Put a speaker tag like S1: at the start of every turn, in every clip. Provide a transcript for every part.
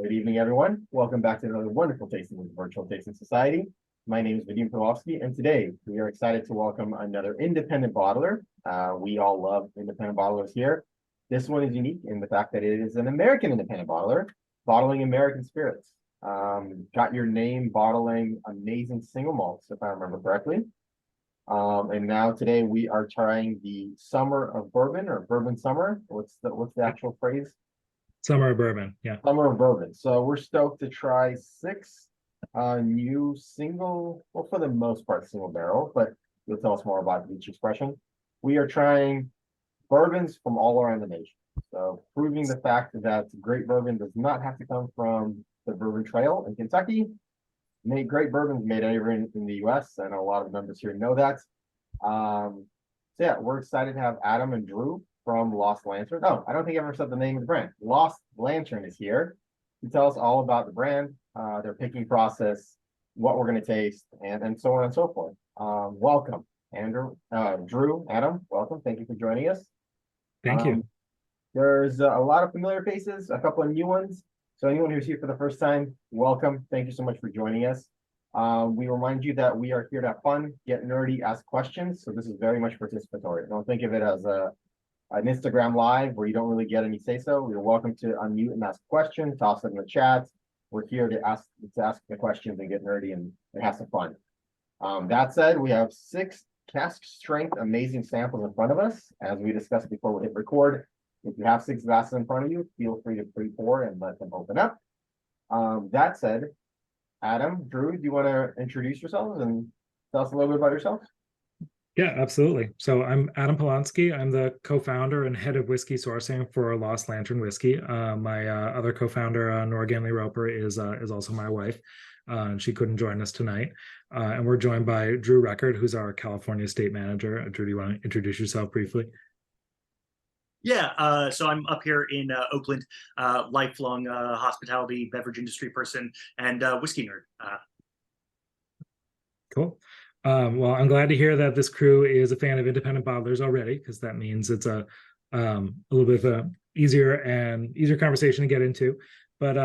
S1: Good evening, everyone. Welcome back to another wonderful tasting with Virtual Tasting Society. My name is Polonski, and today we are excited to welcome another independent bottler. We all love independent bottlers here. This one is unique in the fact that it is an American independent bottler, bottling American spirits. Got your name bottling amazing single malts, if I remember correctly. And now today we are trying the Summer of Bourbon or Bourbon Summer. What's the actual phrase?
S2: Summer of Bourbon, yeah.
S1: Summer of Bourbon. So we're stoked to try six new single, well, for the most part, single barrel, but you'll tell us more about each expression. We are trying bourbons from all around the nation. So proving the fact that great bourbon does not have to come from the Bourbon Trail in Kentucky. Made great bourbons made anywhere in the US, and a lot of members here know that. So yeah, we're excited to have Adam and Drew from Lost Lantern. Oh, I don't think I ever said the name of the brand. Lost Lantern is here to tell us all about the brand, their picking process, what we're going to taste, and so on and so forth. Welcome, Andrew, Drew, Adam. Welcome. Thank you for joining us.
S2: Thank you.
S1: There's a lot of familiar faces, a couple of new ones. So anyone who's here for the first time, welcome. Thank you so much for joining us. We remind you that we are here to have fun, get nerdy, ask questions. So this is very much participatory. Don't think of it as an Instagram live where you don't really get any say so. You're welcome to unmute and ask a question, toss it in the chat. We're here to ask the questions and get nerdy and have some fun. That said, we have 6 cask strength amazing samples in front of us. As we discussed before we hit record, if you have 6 glasses in front of you, feel free to pre-pour and let them open up. That said, Adam, Drew, do you want to introduce yourselves and tell us a little bit about yourself?
S2: Yeah, absolutely. So I'm Adam Polonski. I'm the co-founder and head of whiskey sourcing for Lost Lantern Whiskey. My other co-founder, Nora Ganley Roper, is also my wife. And she couldn't join us tonight. And we're joined by Drew Record, who's our California state manager. Drew, do you want to introduce yourself briefly?
S3: Yeah, so I'm up here in Oakland, lifelong hospitality, beverage industry person, and whiskey nerd.
S2: Cool. Well, I'm glad to hear that this crew is a fan of independent bottlers already, because that means it's a little bit of a easier conversation to get into. But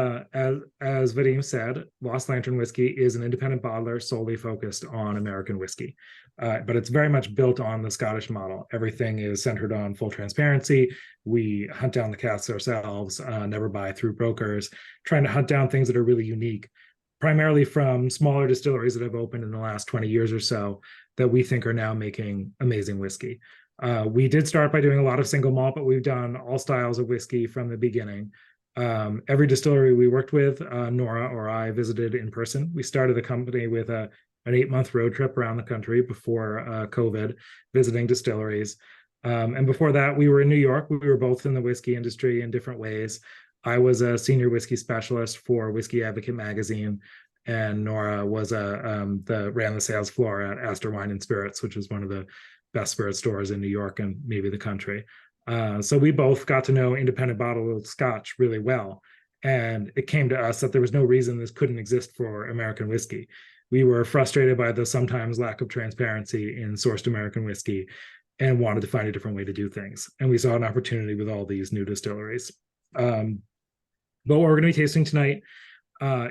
S2: as Vadim said, Lost Lantern Whiskey is an independent bottler solely focused on American whiskey. But it's very much built on the Scottish model. Everything is centered on full transparency. We hunt down the casks ourselves, never buy through brokers, trying to hunt down things that are really unique, primarily from smaller distilleries that have opened in the last 20 years or so that we think are now making amazing whiskey. We did start by doing a lot of single malt, but we've done all styles of whiskey from the beginning. Every distillery we worked with, Nora or I visited in person. We started the company with an 8-month road trip around the country before COVID, visiting distilleries. And before that, we were in New York. We were both in the whiskey industry in different ways. I was a senior whiskey specialist for Whiskey Advocate magazine, and Nora was ran the sales floor at Astor Wine and Spirits, which is one of the best spirit stores in New York and maybe the country. So we both got to know independent bottled Scotch really well. And it came to us that there was no reason this couldn't exist for American whiskey. We were frustrated by the sometimes lack of transparency in sourced American whiskey and wanted to find a different way to do things. And we saw an opportunity with all these new distilleries. But what we're going to be tasting tonight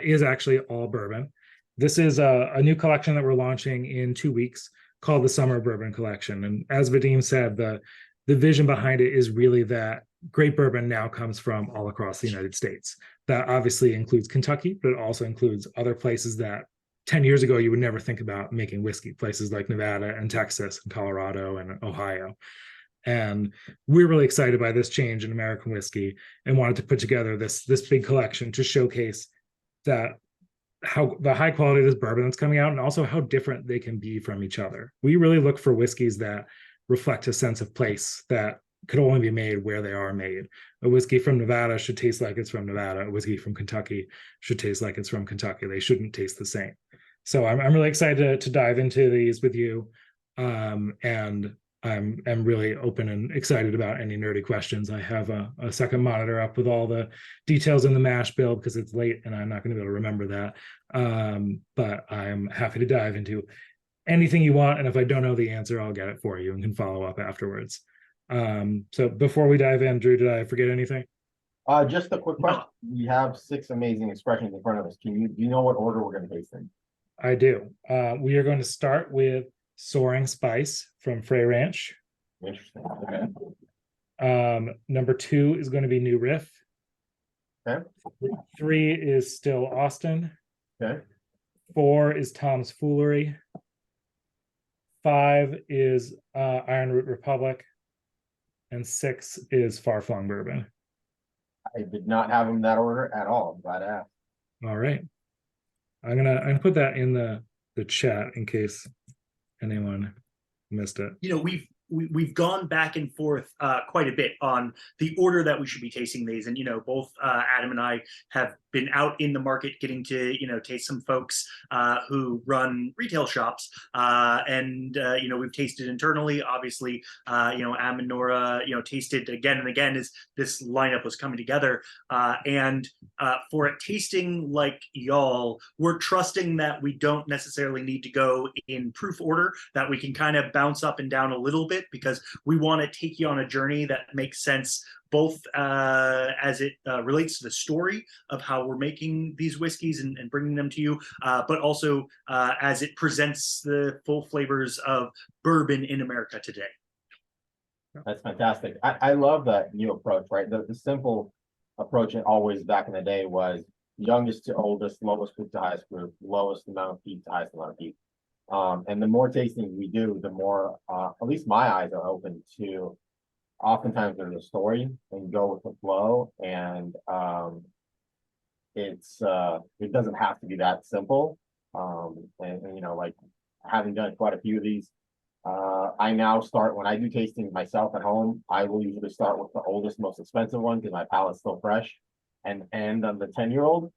S2: is actually all bourbon. This is a new collection that we're launching in 2 weeks called the Summer Bourbon Collection. And as Vadim said, the vision behind it is really that great bourbon now comes from all across the United States. That obviously includes Kentucky, but it also includes other places that 10 years ago you would never think about making whiskey, places like Nevada and Texas and Colorado and Ohio. And we're really excited by this change in American whiskey and wanted to put together this big collection to showcase that how the high quality of this bourbon that's coming out and also how different they can be from each other. We really look for whiskeys that reflect a sense of place that could only be made where they are made. A whiskey from Nevada should taste like it's from Nevada. A whiskey from Kentucky should taste like it's from Kentucky. They shouldn't taste the same. So I'm really excited to dive into these with you. And I'm really open and excited about any nerdy questions. I have a second monitor up with all the details in the mash bill because it's late and I'm not going to be able to remember that. But I'm happy to dive into anything you want. And if I don't know the answer, I'll get it for you and can follow up afterwards. So before we dive in, Drew, did I forget anything?
S1: Just a quick question. We have 6 amazing expressions in front of us. Do you know what order we're gonna taste in?
S2: I do. We are going to start with Soaring Spice from Frey Ranch.
S1: Interesting. Okay.
S2: Number 2 is going to be New Riff.
S1: Okay.
S2: 3 is Still Austin.
S1: Okay.
S2: 4 is Tom's Foolery. 5 is Iron Root Republic. And 6 is Far Flung Bourbon.
S1: I did not have them in that order at all. I'm glad I asked.
S2: All right. I'm gonna put that in the chat in case anyone missed it.
S3: You know, we've gone back and forth quite a bit on the order that we should be tasting these, and you know, both Adam and I have been out in the market getting to taste some folks who run retail shops, and we've tasted internally. Obviously, Am and Nora tasted again and again as this lineup was coming together, and for a tasting like y'all, we're trusting that we don't necessarily need to go in proof order, that we can kind of bounce up and down a little bit, because we want to take you on a journey that makes sense, both as it relates to the story of how we're making these whiskeys and bringing them to you, but also as it presents the full flavors of bourbon in America today.
S1: That's fantastic. I love that new approach, right? The simple approach always back in the day was youngest to oldest, lowest peak to highest group, lowest amount of peak to highest amount of peak. And the more tasting we do, the more, at least my eyes are open to, oftentimes there's a story and go with the flow. And it doesn't have to be that simple. Like having done quite a few of these, I now start, when I do tasting myself at home, I will usually start with the oldest, most expensive one because my palate's still fresh, and end on the 10-year-old.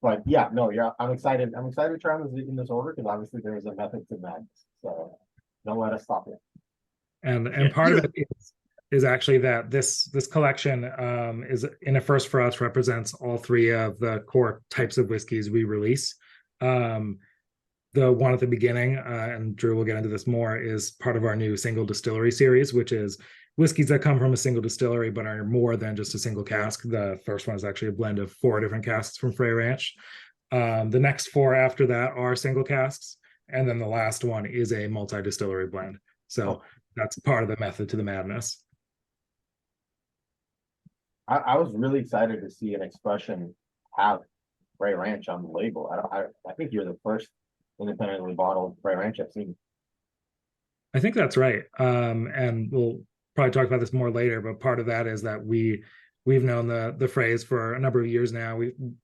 S1: But yeah, no, I'm excited. I'm excited to try them in this order because obviously there is a method to madness. So don't let us stop it.
S2: And part of it is actually that this collection is, in a first for us, represents all 3 of the core types of whiskeys we release. The one at the beginning, and Drew will get into this more, is part of our new single distillery series, which is whiskeys that come from a single distillery but are more than just a single cask. The first one is actually a blend of 4 different casks from Frey Ranch. The next 4 after that are single casks, and then the last one is a multi-distillery blend. So that's part of the method to the madness.
S1: I was really excited to see an expression have Frey Ranch on the label. I think you're the first independently bottled Frey Ranch I've seen.
S2: I think that's right. And we'll probably talk about this more later, but part of that is that we've known the phrase for a number of years now.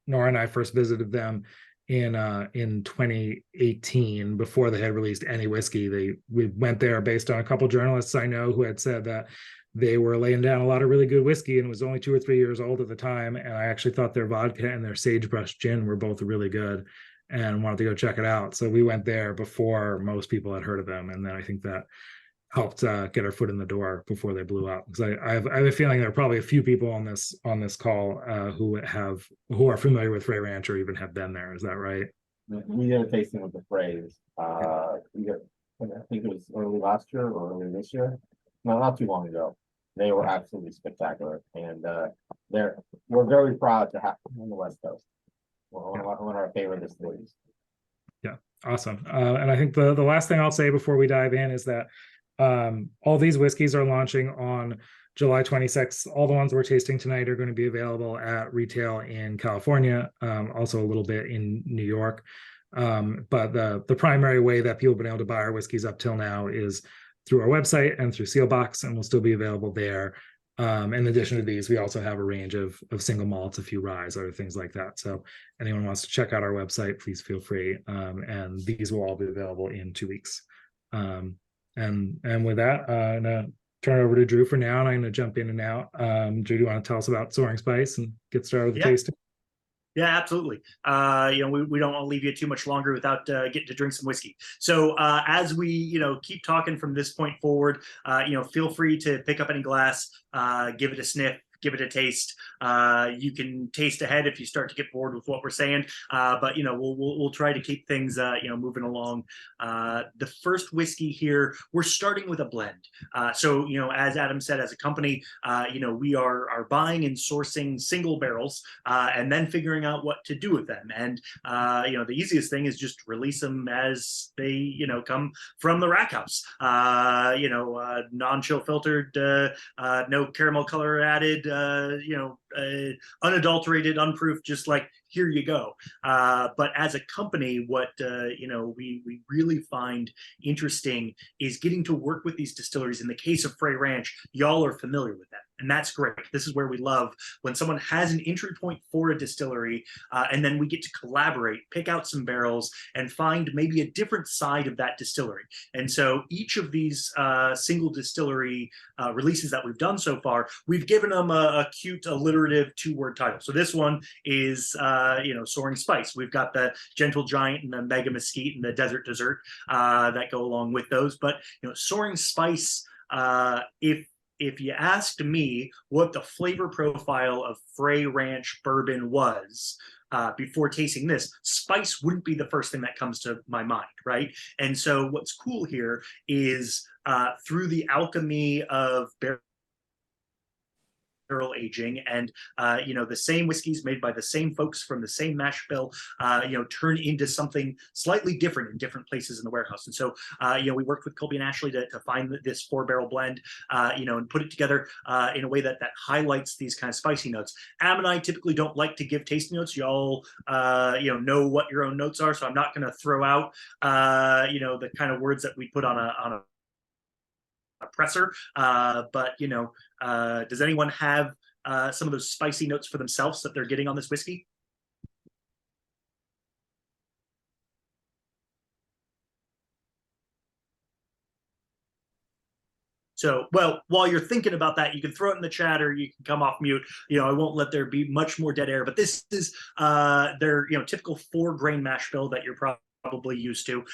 S2: Nora and I first visited them in 2018, before they had released any whiskey. We went there based on a couple journalists I know who had said that they were laying down a lot of really good whiskey and was only 2 or 3 years old at the time. And I actually thought their vodka and their sagebrush gin were both really good and wanted to go check it out. So we went there before most people had heard of them. And then I think that helped get our foot in the door before they blew up. Because I have a feeling there are probably a few people on this call who are familiar with Frey Ranch or even have been there. Is that right?
S1: We did a tasting with the Freys. I think it was early last year or early this year. No, not too long ago. They were absolutely spectacular, and we're very proud to have them on the West Coast. One of our favorite distilleries.
S2: Yeah, awesome. And I think the last thing I'll say before we dive in is that all these whiskeys are launching on July 26th. All the ones we're tasting tonight are going to be available at retail in California, also a little bit in New York. But the primary way that people have been able to buy our whiskeys up till now is through our website and through Sealbox, and will still be available there. In addition to these, we also have a range of single malts, a few ryes, other things like that. So anyone wants to check out our website, please feel free. And these will all be available in 2 weeks. And with that, I'm gonna turn it over to Drew for now, and I'm gonna jump in and out. Drew, do you want to tell us about Soaring Spice and get started with the tasting?
S3: Yeah, absolutely. We don't want to leave you too much longer without getting to drink some whiskey. So as we, keep talking from this point forward, feel free to pick up any glass, give it a sniff, give it a taste. You can taste ahead if you start to get bored with what we're saying, but we'll try to keep things moving along. The first whiskey here, we're starting with a blend. So as Adam said, as a company, we are buying and sourcing single barrels, and then figuring out what to do with them. And the easiest thing is just release them as they come from the rack house. Non-chill filtered, no caramel color added, unadulterated, unproofed, just like here you go. But as a company, what we really find interesting is getting to work with these distilleries. In the case of Frey Ranch, y'all are familiar with them, and that's great. This is where we love when someone has an entry point for a distillery, and then we get to collaborate, pick out some barrels, and find maybe a different side of that distillery. And so each of these single distillery releases that we've done so far, we've given them a cute alliterative 2-word title. So this one is Soaring Spice. We've got the Gentle Giant and the Mega Mesquite and the Desert Dessert that go along with those. But Soaring Spice, if you asked me what the flavor profile of Frey Ranch bourbon was before tasting this, spice wouldn't be the first thing that comes to my mind, right? And so what's cool here is through the alchemy of barrel aging and the same whiskeys made by the same folks from the same mash bill turn into something slightly different in different places in the warehouse. And so we worked with Colby and Ashley to find this 4-barrel blend and put it together in a way that highlights these kind of spicy notes. Am and I typically don't like to give tasting notes. Y'all know what your own notes are, so I'm not going to throw out the kind of words that we put on a presser, but does anyone have some of those spicy notes for themselves that they're getting on this whiskey? So, well, while you're thinking about that, you can throw it in the chat or you can come off mute. I won't let there be much more dead air, but this is their typical 4-grain mash bill that you're probably used to.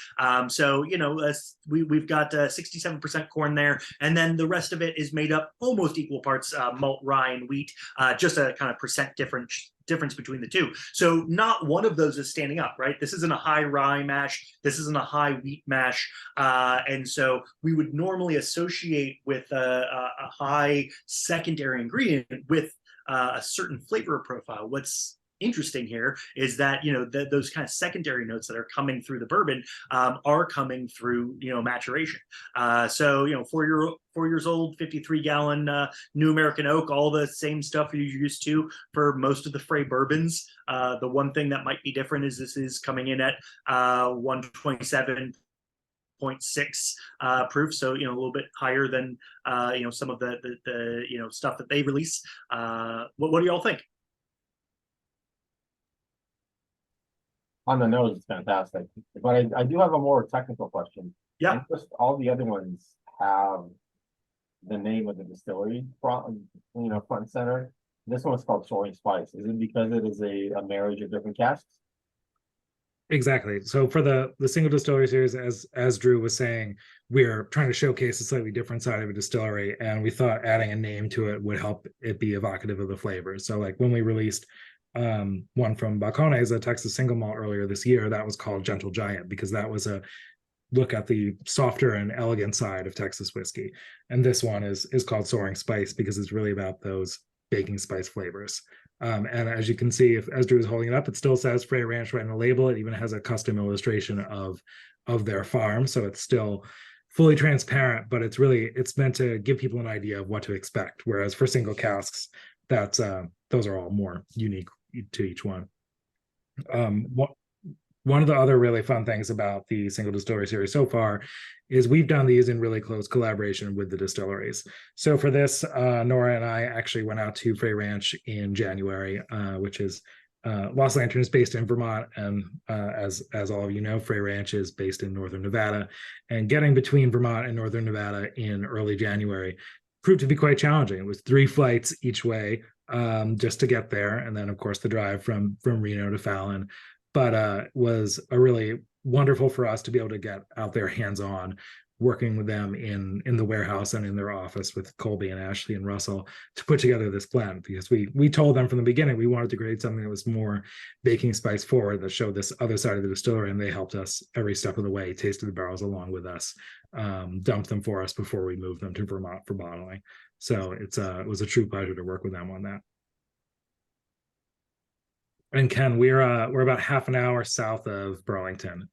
S3: So we've got 67% corn there, and then the rest of it is made up almost equal parts malt, rye, and wheat, just a kind of percent difference between the two. So not one of those is standing up, right? This isn't a high rye mash, this isn't a high wheat mash, and so we would normally associate with a high secondary ingredient with a certain flavor profile. What's interesting here is that those kind of secondary notes that are coming through the bourbon are coming through maturation. So 4 years old, 53-gallon New American Oak, all the same stuff you're used to for most of the Frey bourbons. The one thing that might be different is this is coming in at 127.6 proof, so a little bit higher than some of the stuff that they release. What do y'all think?
S1: On the nose, it's fantastic. But I do have a more technical question.
S3: Yeah.
S1: Just all the other ones have the name of the distillery front and center. This one's called Soaring Spice. Is it because it is a marriage of different casks?
S2: Exactly. So for the single distillery series, as Drew was saying, we're trying to showcase a slightly different side of a distillery, and we thought adding a name to it would help it be evocative of the flavors. So like when we released one from Balcones, a Texas single malt earlier this year, that was called Gentle Giant because that was a look at the softer and elegant side of Texas whiskey. And this one is called Soaring Spice because it's really about those baking spice flavors. And as you can see, as Drew is holding it up, it still says Frey Ranch right on the label. It even has a custom illustration of their farm, so it's still fully transparent, but it's meant to give people an idea of what to expect. Whereas for single casks, those are all more unique to each one. One of the other really fun things about the single distillery series so far is we've done these in really close collaboration with the distilleries. So for this, Nora and I actually went out to Frey Ranch in January, which is Lost Lantern is based in Vermont, and as all of you know, Frey Ranch is based in Northern Nevada. And getting between Vermont and Northern Nevada in early January proved to be quite challenging. It was 3 flights each way just to get there, and then of course the drive from Reno to Fallon. But was a really wonderful for us to be able to get out there hands-on working with them in the warehouse and in their office with Colby and Ashley and Russell to put together this blend, because we told them from the beginning we wanted to create something that was more baking spice forward, that showed this other side of the distillery, and they helped us every step of the way, tasted the barrels along with us, dumped them for us before we moved them to Vermont for bottling. So it was a true pleasure to work with them on that. And Ken, we're about half an hour south of Burlington,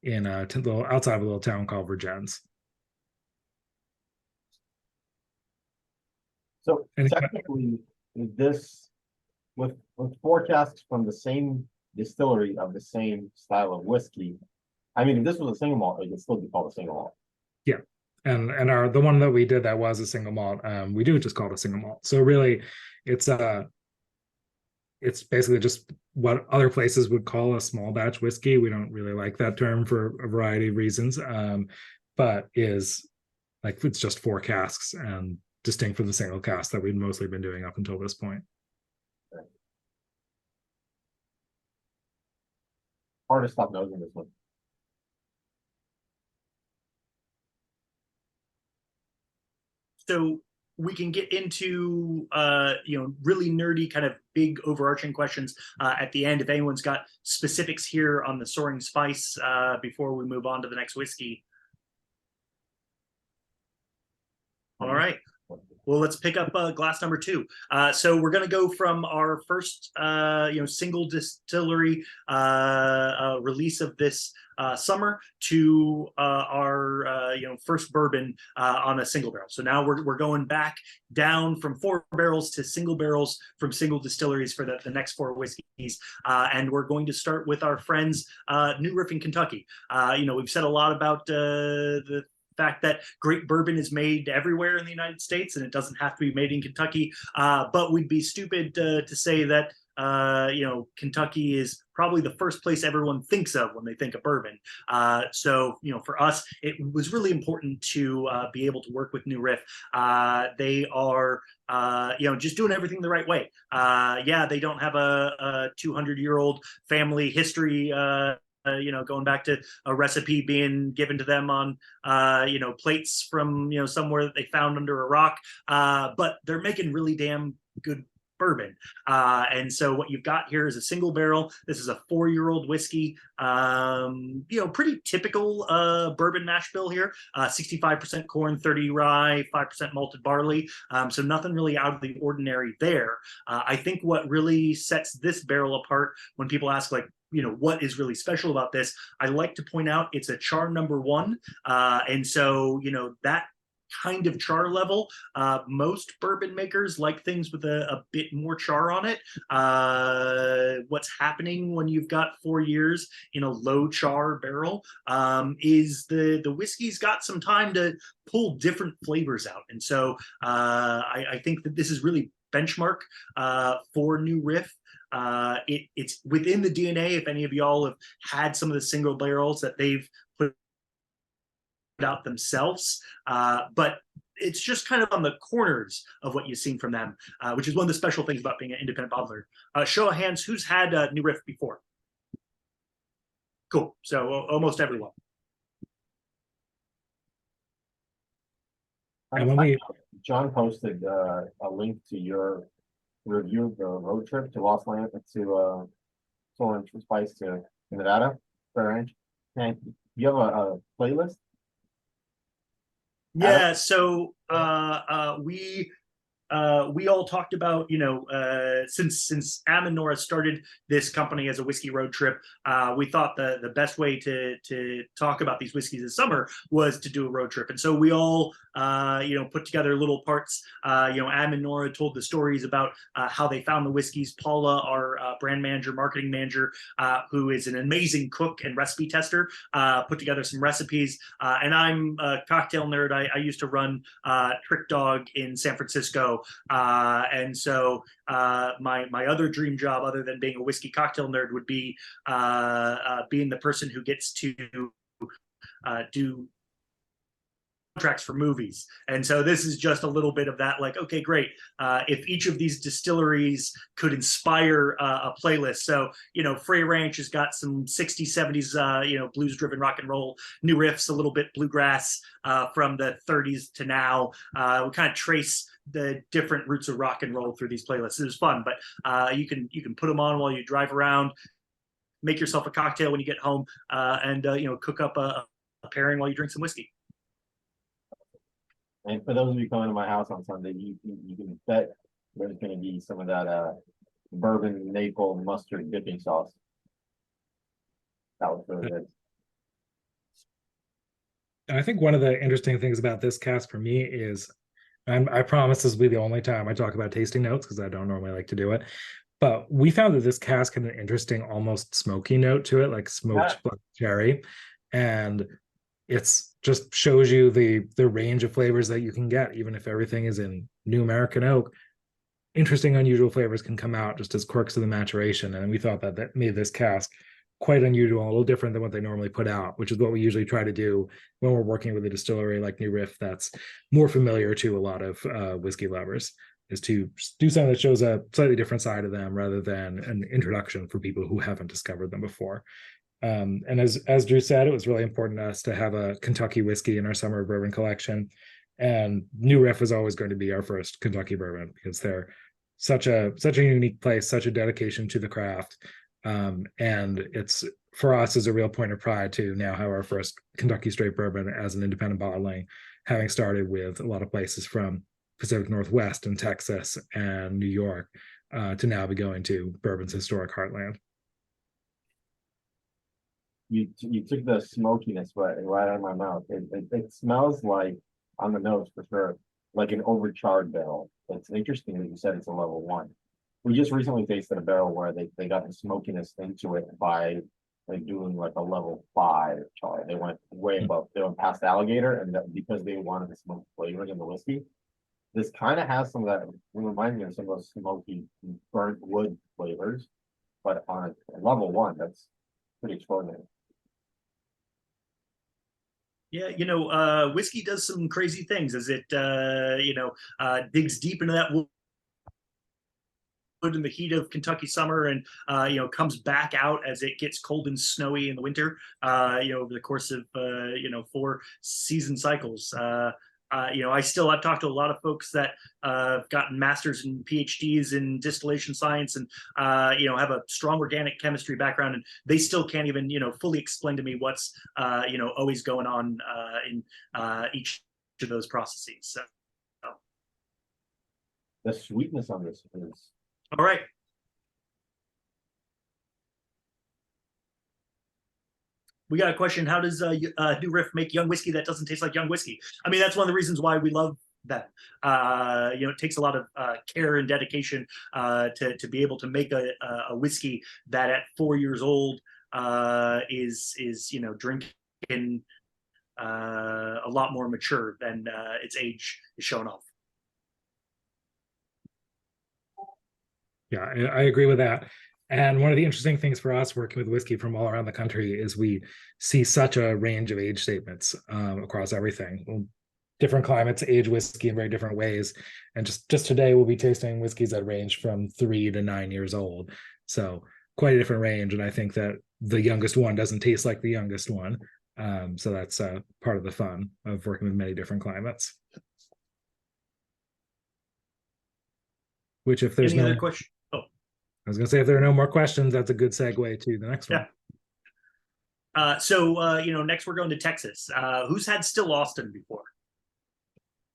S2: in a little outside of a little town called Virgins.
S1: So
S2: Any-
S1: technically, is this with forecasts from the same distillery of the same style of whiskey? I mean, if this was a single malt, it could still be called a single malt.
S2: Yeah, and the one that we did that was a single malt, we do just call it a single malt. So really, it's basically just what other places would call a small batch whiskey. We don't really like that term for a variety of reasons, but is like, it's just 4 casks and distinct from the single cask that we'd mostly been doing up until this point.
S1: Hard to stop nosing this one.
S3: So we can get into really nerdy kind of big overarching questions at the end if anyone's got specifics here on the Soaring Spice before we move on to the next whiskey. All right. Well, let's pick up glass number 2. So we're going to go from our first, single distillery release of this summer to our, first bourbon on a single barrel. So now we're going back down from 4 barrels to single barrels from single distilleries for the next 4 whiskeys. And we're going to start with our friends, New Riff in Kentucky. We've said a lot about the fact that great bourbon is made everywhere in the United States and it doesn't have to be made in Kentucky. But we'd be stupid to say that Kentucky is probably the first place everyone thinks of when they think of bourbon. So for us, it was really important to be able to work with New Riff. They are just doing everything the right way. They don't have a 200-year-old family history. Going back to a recipe being given to them on, plates from, somewhere that they found under a rock. But they're making really damn good bourbon. And so what you've got here is a single barrel. This is a 4-year-old whiskey. Pretty typical bourbon mash bill here. 65% corn, 30 rye, 5% malted barley. So nothing really out of the ordinary there. I think what really sets this barrel apart when people ask, like, what is really special about this, I like to point out it's a char number 1. And so, that kind of char level, most bourbon makers like things with a bit more char on it. What's happening when you've got 4 years in a low char barrel is the whiskey's got some time to pull different flavors out. And so I think that this is really benchmark for New Riff. It's within the DNA. If any of y'all have had some of the single barrels that they've put out themselves, but it's just kind of on the corners of what you've seen from them, which is one of the special things about being an independent bottler. Show of hands, who's had New Riff before? Cool. So almost everyone.
S1: John posted a link to your review of the road trip to Lost Land to Soaring Spice to Nevada. And you have a playlist?
S3: Yeah, so we all talked about, since Am and Nora started this company as a whiskey road trip, we thought the best way to talk about these whiskeys this summer was to do a road trip. And so we all, put together little parts. Am and Nora told the stories about how they found the whiskeys. Paula, our brand manager, marketing manager, who is an amazing cook and recipe tester, put together some recipes. And I'm a cocktail nerd. I used to run Trick Dog in San Francisco. And so my other dream job, other than being a whiskey cocktail nerd, would be being the person who gets to do soundtracks for movies. And so this is just a little bit of that, like, okay, great. If each of these distilleries could inspire a playlist. So, Frey Ranch has got some 60s, 70s, blues driven rock and roll, new riffs, a little bit bluegrass from the 30s to now. We kind of trace the different roots of rock and roll through these playlists. It was fun, but you can put them on while you drive around, make yourself a cocktail when you get home, and cook up a pairing while you drink some whiskey.
S1: And for those of you coming to my house on Sunday, you can bet there's going to be some of that bourbon maple mustard dipping sauce. That was really good.
S2: And I think one of the interesting things about this cast for me is, and I promise this will be the only time I talk about tasting notes because I don't normally like to do it, but we found that this cask had an interesting, almost smoky note to it, like smoked black cherry, and it's just shows you the range of flavors that you can get, even if everything is in new American oak. Interesting, unusual flavors can come out just as quirks of the maturation, and we thought that made this cask quite unusual, a little different than what they normally put out, which is what we usually try to do when we're working with a distillery like New Riff that's more familiar to a lot of whiskey lovers, is to do something that shows a slightly different side of them rather than an introduction for people who haven't discovered them before. And as Drew said, it was really important to us to have a Kentucky whiskey in our summer bourbon collection. And New Riff is always going to be our first Kentucky bourbon because they're such a unique place, such a dedication to the craft. And it's, for us, is a real point of pride to now have our first Kentucky straight bourbon as an independent bottling, having started with a lot of places from Pacific Northwest and Texas and New York, to now be going to bourbon's historic heartland.
S1: You took the smokiness right out of my mouth. It smells like, on the nose for sure, like an overcharred barrel. It's interesting that you said it's a level 1. We just recently tasted a barrel where they got the smokiness into it by like doing like a level 5 char. They went way above. They went past alligator, and because they wanted the smoke flavoring in the whiskey. This kind of has some of that. It reminds me of some of those smoky burnt wood flavors, but on a level 1, that's pretty extraordinary.
S3: Yeah, whiskey does some crazy things as it, digs deep into that wood in the heat of Kentucky summer, and comes back out as it gets cold and snowy in the winter. Over the course of 4 season cycles. I've talked to a lot of folks that have gotten masters and PhDs in distillation science, and have a strong organic chemistry background, and they still can't even fully explain to me what's always going on in each of those processes. So
S1: the sweetness on this is
S3: all right. We got a question. How does New Riff make young whiskey that doesn't taste like young whiskey? I mean, that's one of the reasons why we love them. It takes a lot of care and dedication to be able to make a whiskey that at 4 years old is drinking a lot more mature than its age is showing off.
S2: Yeah, I agree with that. And one of the interesting things for us working with whiskey from all around the country is we see such a range of age statements across everything. Different climates age whiskey in very different ways. And just today we'll be tasting whiskeys that range from 3 to 9 years old. So quite a different range. And I think that the youngest one doesn't taste like the youngest one. So that's part of the fun of working with many different climates. Which, if there's
S3: any other question?
S2: I was going to say, if there are no more questions, that's a good segue to the next one.
S3: So next we're going to Texas. Who's had Still Austin before?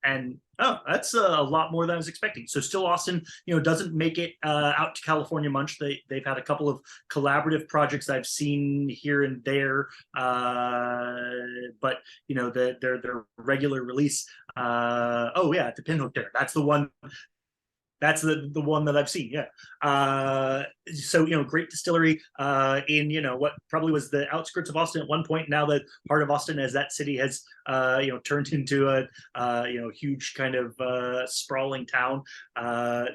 S3: And that's a lot more than I was expecting. So Still Austin, doesn't make it out to California much. They've had a couple of collaborative projects I've seen here and there, but their regular release. The Pinhook there. That's the one That's the one that I've seen. Yeah. So great distillery in what probably was the outskirts of Austin at one point. Now the heart of Austin, as that city has turned into a huge kind of sprawling town.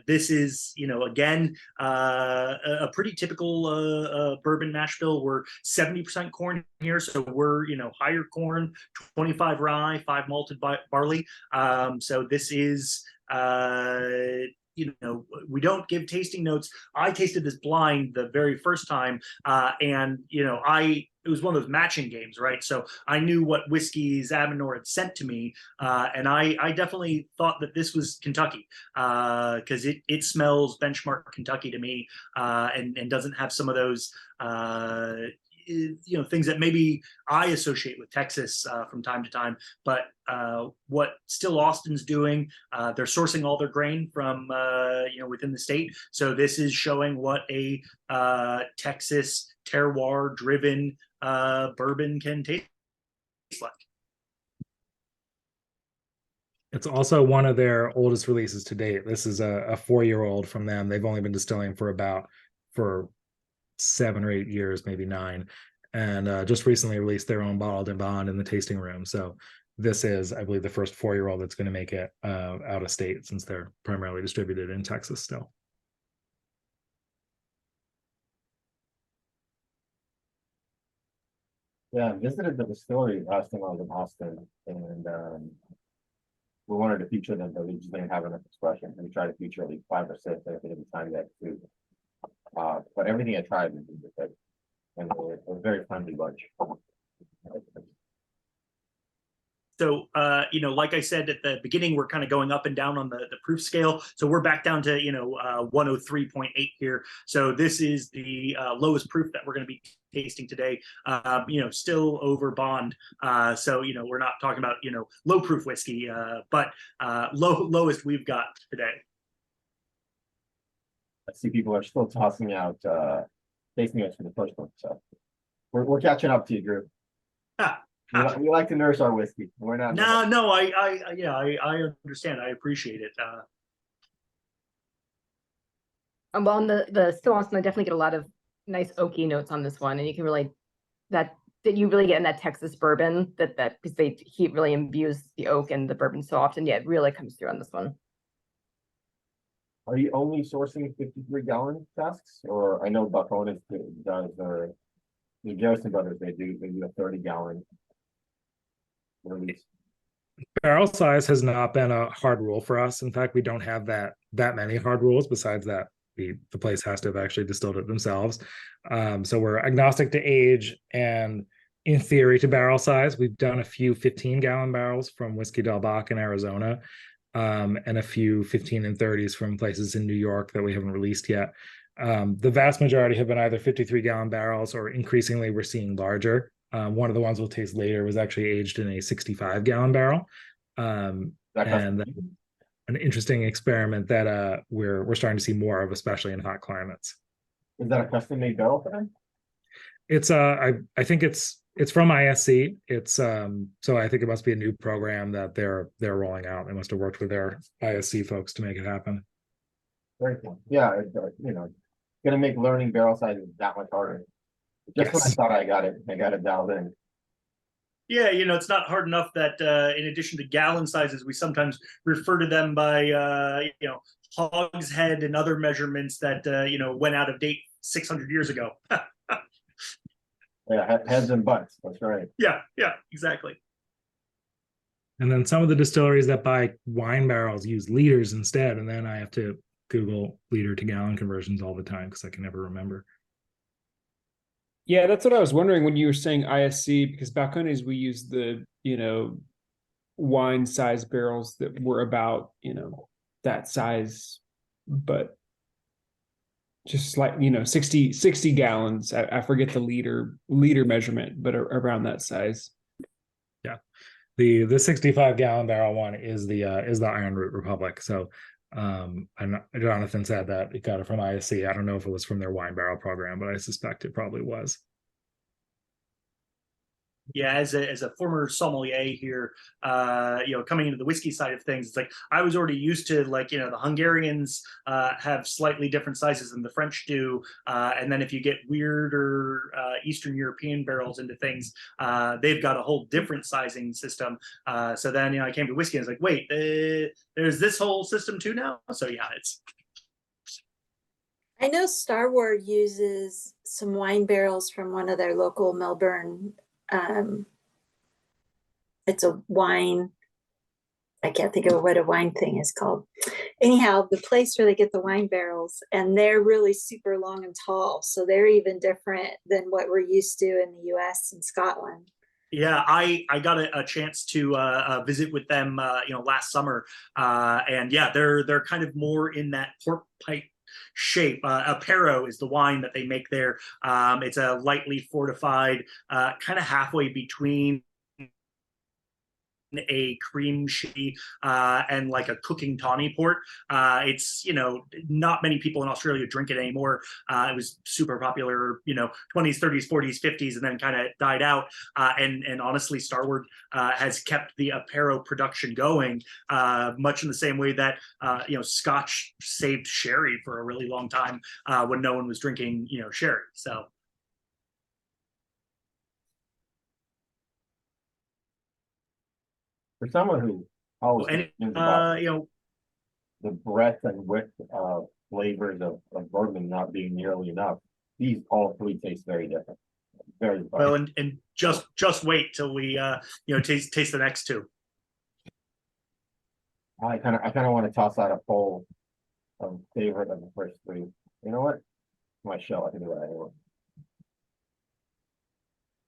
S3: This is again a pretty typical bourbon mash bill. We're 70% corn here, so we're higher corn, 25 rye, 5 malted barley. So this is we don't give tasting notes. I tasted this blind the very first time, and it was one of those matching games, right? So I knew what whiskeys Amador had sent to me, and I definitely thought that this was Kentucky, because it smells benchmark Kentucky to me, and doesn't have some of those things that maybe I associate with Texas from time to time. But what Still Austin's doing, they're sourcing all their grain from within the state. So this is showing what a Texas terroir driven bourbon can taste like.
S2: It's also one of their oldest releases to date. This is a 4-year-old from them. They've only been distilling for 7 or 8 years, maybe 9, and just recently released their own bottled and bond in the tasting room. So this is, I believe, the first 4-year-old that's going to make it out of state, since they're primarily distributed in Texas still.
S1: Yeah, I visited the distillery last time I was in Austin, and we wanted to feature them, but we just didn't have enough expression. And we tried to feature at least 5 or 6. I think at the time that too. But everything I tried was good, and it was a very friendly bunch.
S3: So, like I said at the beginning, we're kind of going up and down on the proof scale. So we're back down to, 103.8 here. So this is the lowest proof that we're going to be tasting today, still over bond. So, we're not talking about, low proof whiskey, but lowest we've got today.
S1: I see people are still tossing out tasting notes for the first one. So we're catching up to you, Drew. We like to nurse our whiskey. We're not.
S3: No, I understand. I appreciate it.
S4: Well, in the Still Austin, I definitely get a lot of nice oaky notes on this one, and you can really that you really get in that Texas bourbon that because he really imbues the oak and the bourbon so often. Yeah, it really comes through on this one.
S1: Are you only sourcing 53-gallon casks, or I know Buckonis does, or the Joseph Brothers they do a 30-gallon release.
S2: Barrel size has not been a hard rule for us. In fact, we don't have that many hard rules. Besides that, the place has to have actually distilled it themselves. So we're agnostic to age and, in theory, to barrel size. We've done a few 15-gallon barrels from Whiskey Del Bach in Arizona, and a few 15 and 30s from places in New York that we haven't released yet. The vast majority have been either 53-gallon barrels, or increasingly we're seeing larger. One of the ones we'll taste later was actually aged in a 65-gallon barrel. And an interesting experiment that we're starting to see more of, especially in hot climates.
S1: Is that a custom-made barrel for them?
S2: It's I think it's from ISC. It's so I think it must be a new program that they're rolling out. They must have worked with their ISC folks to make it happen.
S1: Very cool. Yeah, gonna make learning barrel sizes that much harder. Just when I thought I got it dialed in.
S3: Yeah, it's not hard enough that in addition to gallon sizes, we sometimes refer to them by hogshead and other measurements that went out of date 600 years ago.
S1: Yeah, heads and butts. That's right.
S3: Yeah, exactly.
S2: And then some of the distilleries that buy wine barrels use liters instead, and then I have to Google liter to gallon conversions all the time because I can never remember.
S5: Yeah, that's what I was wondering when you were saying ISC, because Balcones we use the wine size barrels that were about that size, but just like 60 gallons. I forget the liter measurement, but around that size.
S2: Yeah, the 65-gallon barrel one is the Iron Root Republic. So Jonathan said that it got it from ISC. I don't know if it was from their wine barrel program, but I suspect it probably was.
S3: Yeah, as a former sommelier here, coming into the whiskey side of things, it's like I was already used to, like, the Hungarians have slightly different sizes than the French do, and then if you get weirder Eastern European barrels into things, they've got a whole different sizing system. So then, I came to whiskey and I was like, wait, there's this whole system too now. So yeah, it's.
S6: I know Star Wars uses some wine barrels from one of their local Melbourne. It's a wine. I can't think of what a wine thing is called. Anyhow, the place where they get the wine barrels, and they're really super long and tall. So they're even different than what we're used to in the US and Scotland.
S3: Yeah, I got a chance to visit with them, last summer, and yeah, they're kind of more in that pork pipe shape. Apero is the wine that they make there. It's a lightly fortified, kind of halfway between a cream shandy and like a cooking tawny port. It's not many people in Australia drink it anymore. It was super popular, 20s, 30s, 40s, 50s, and then kind of died out. And honestly, Starward has kept the Apero production going, much in the same way that Scotch saved sherry for a really long time when no one was drinking sherry. So.
S1: For someone who always thinks about the breadth and width of flavors of bourbon not being nearly enough, these all three taste very different. Very
S3: well, and just wait till we taste the next two.
S1: I kind of want to toss out a poll of favorite of the first three. You know what? My show, I can do that anyway.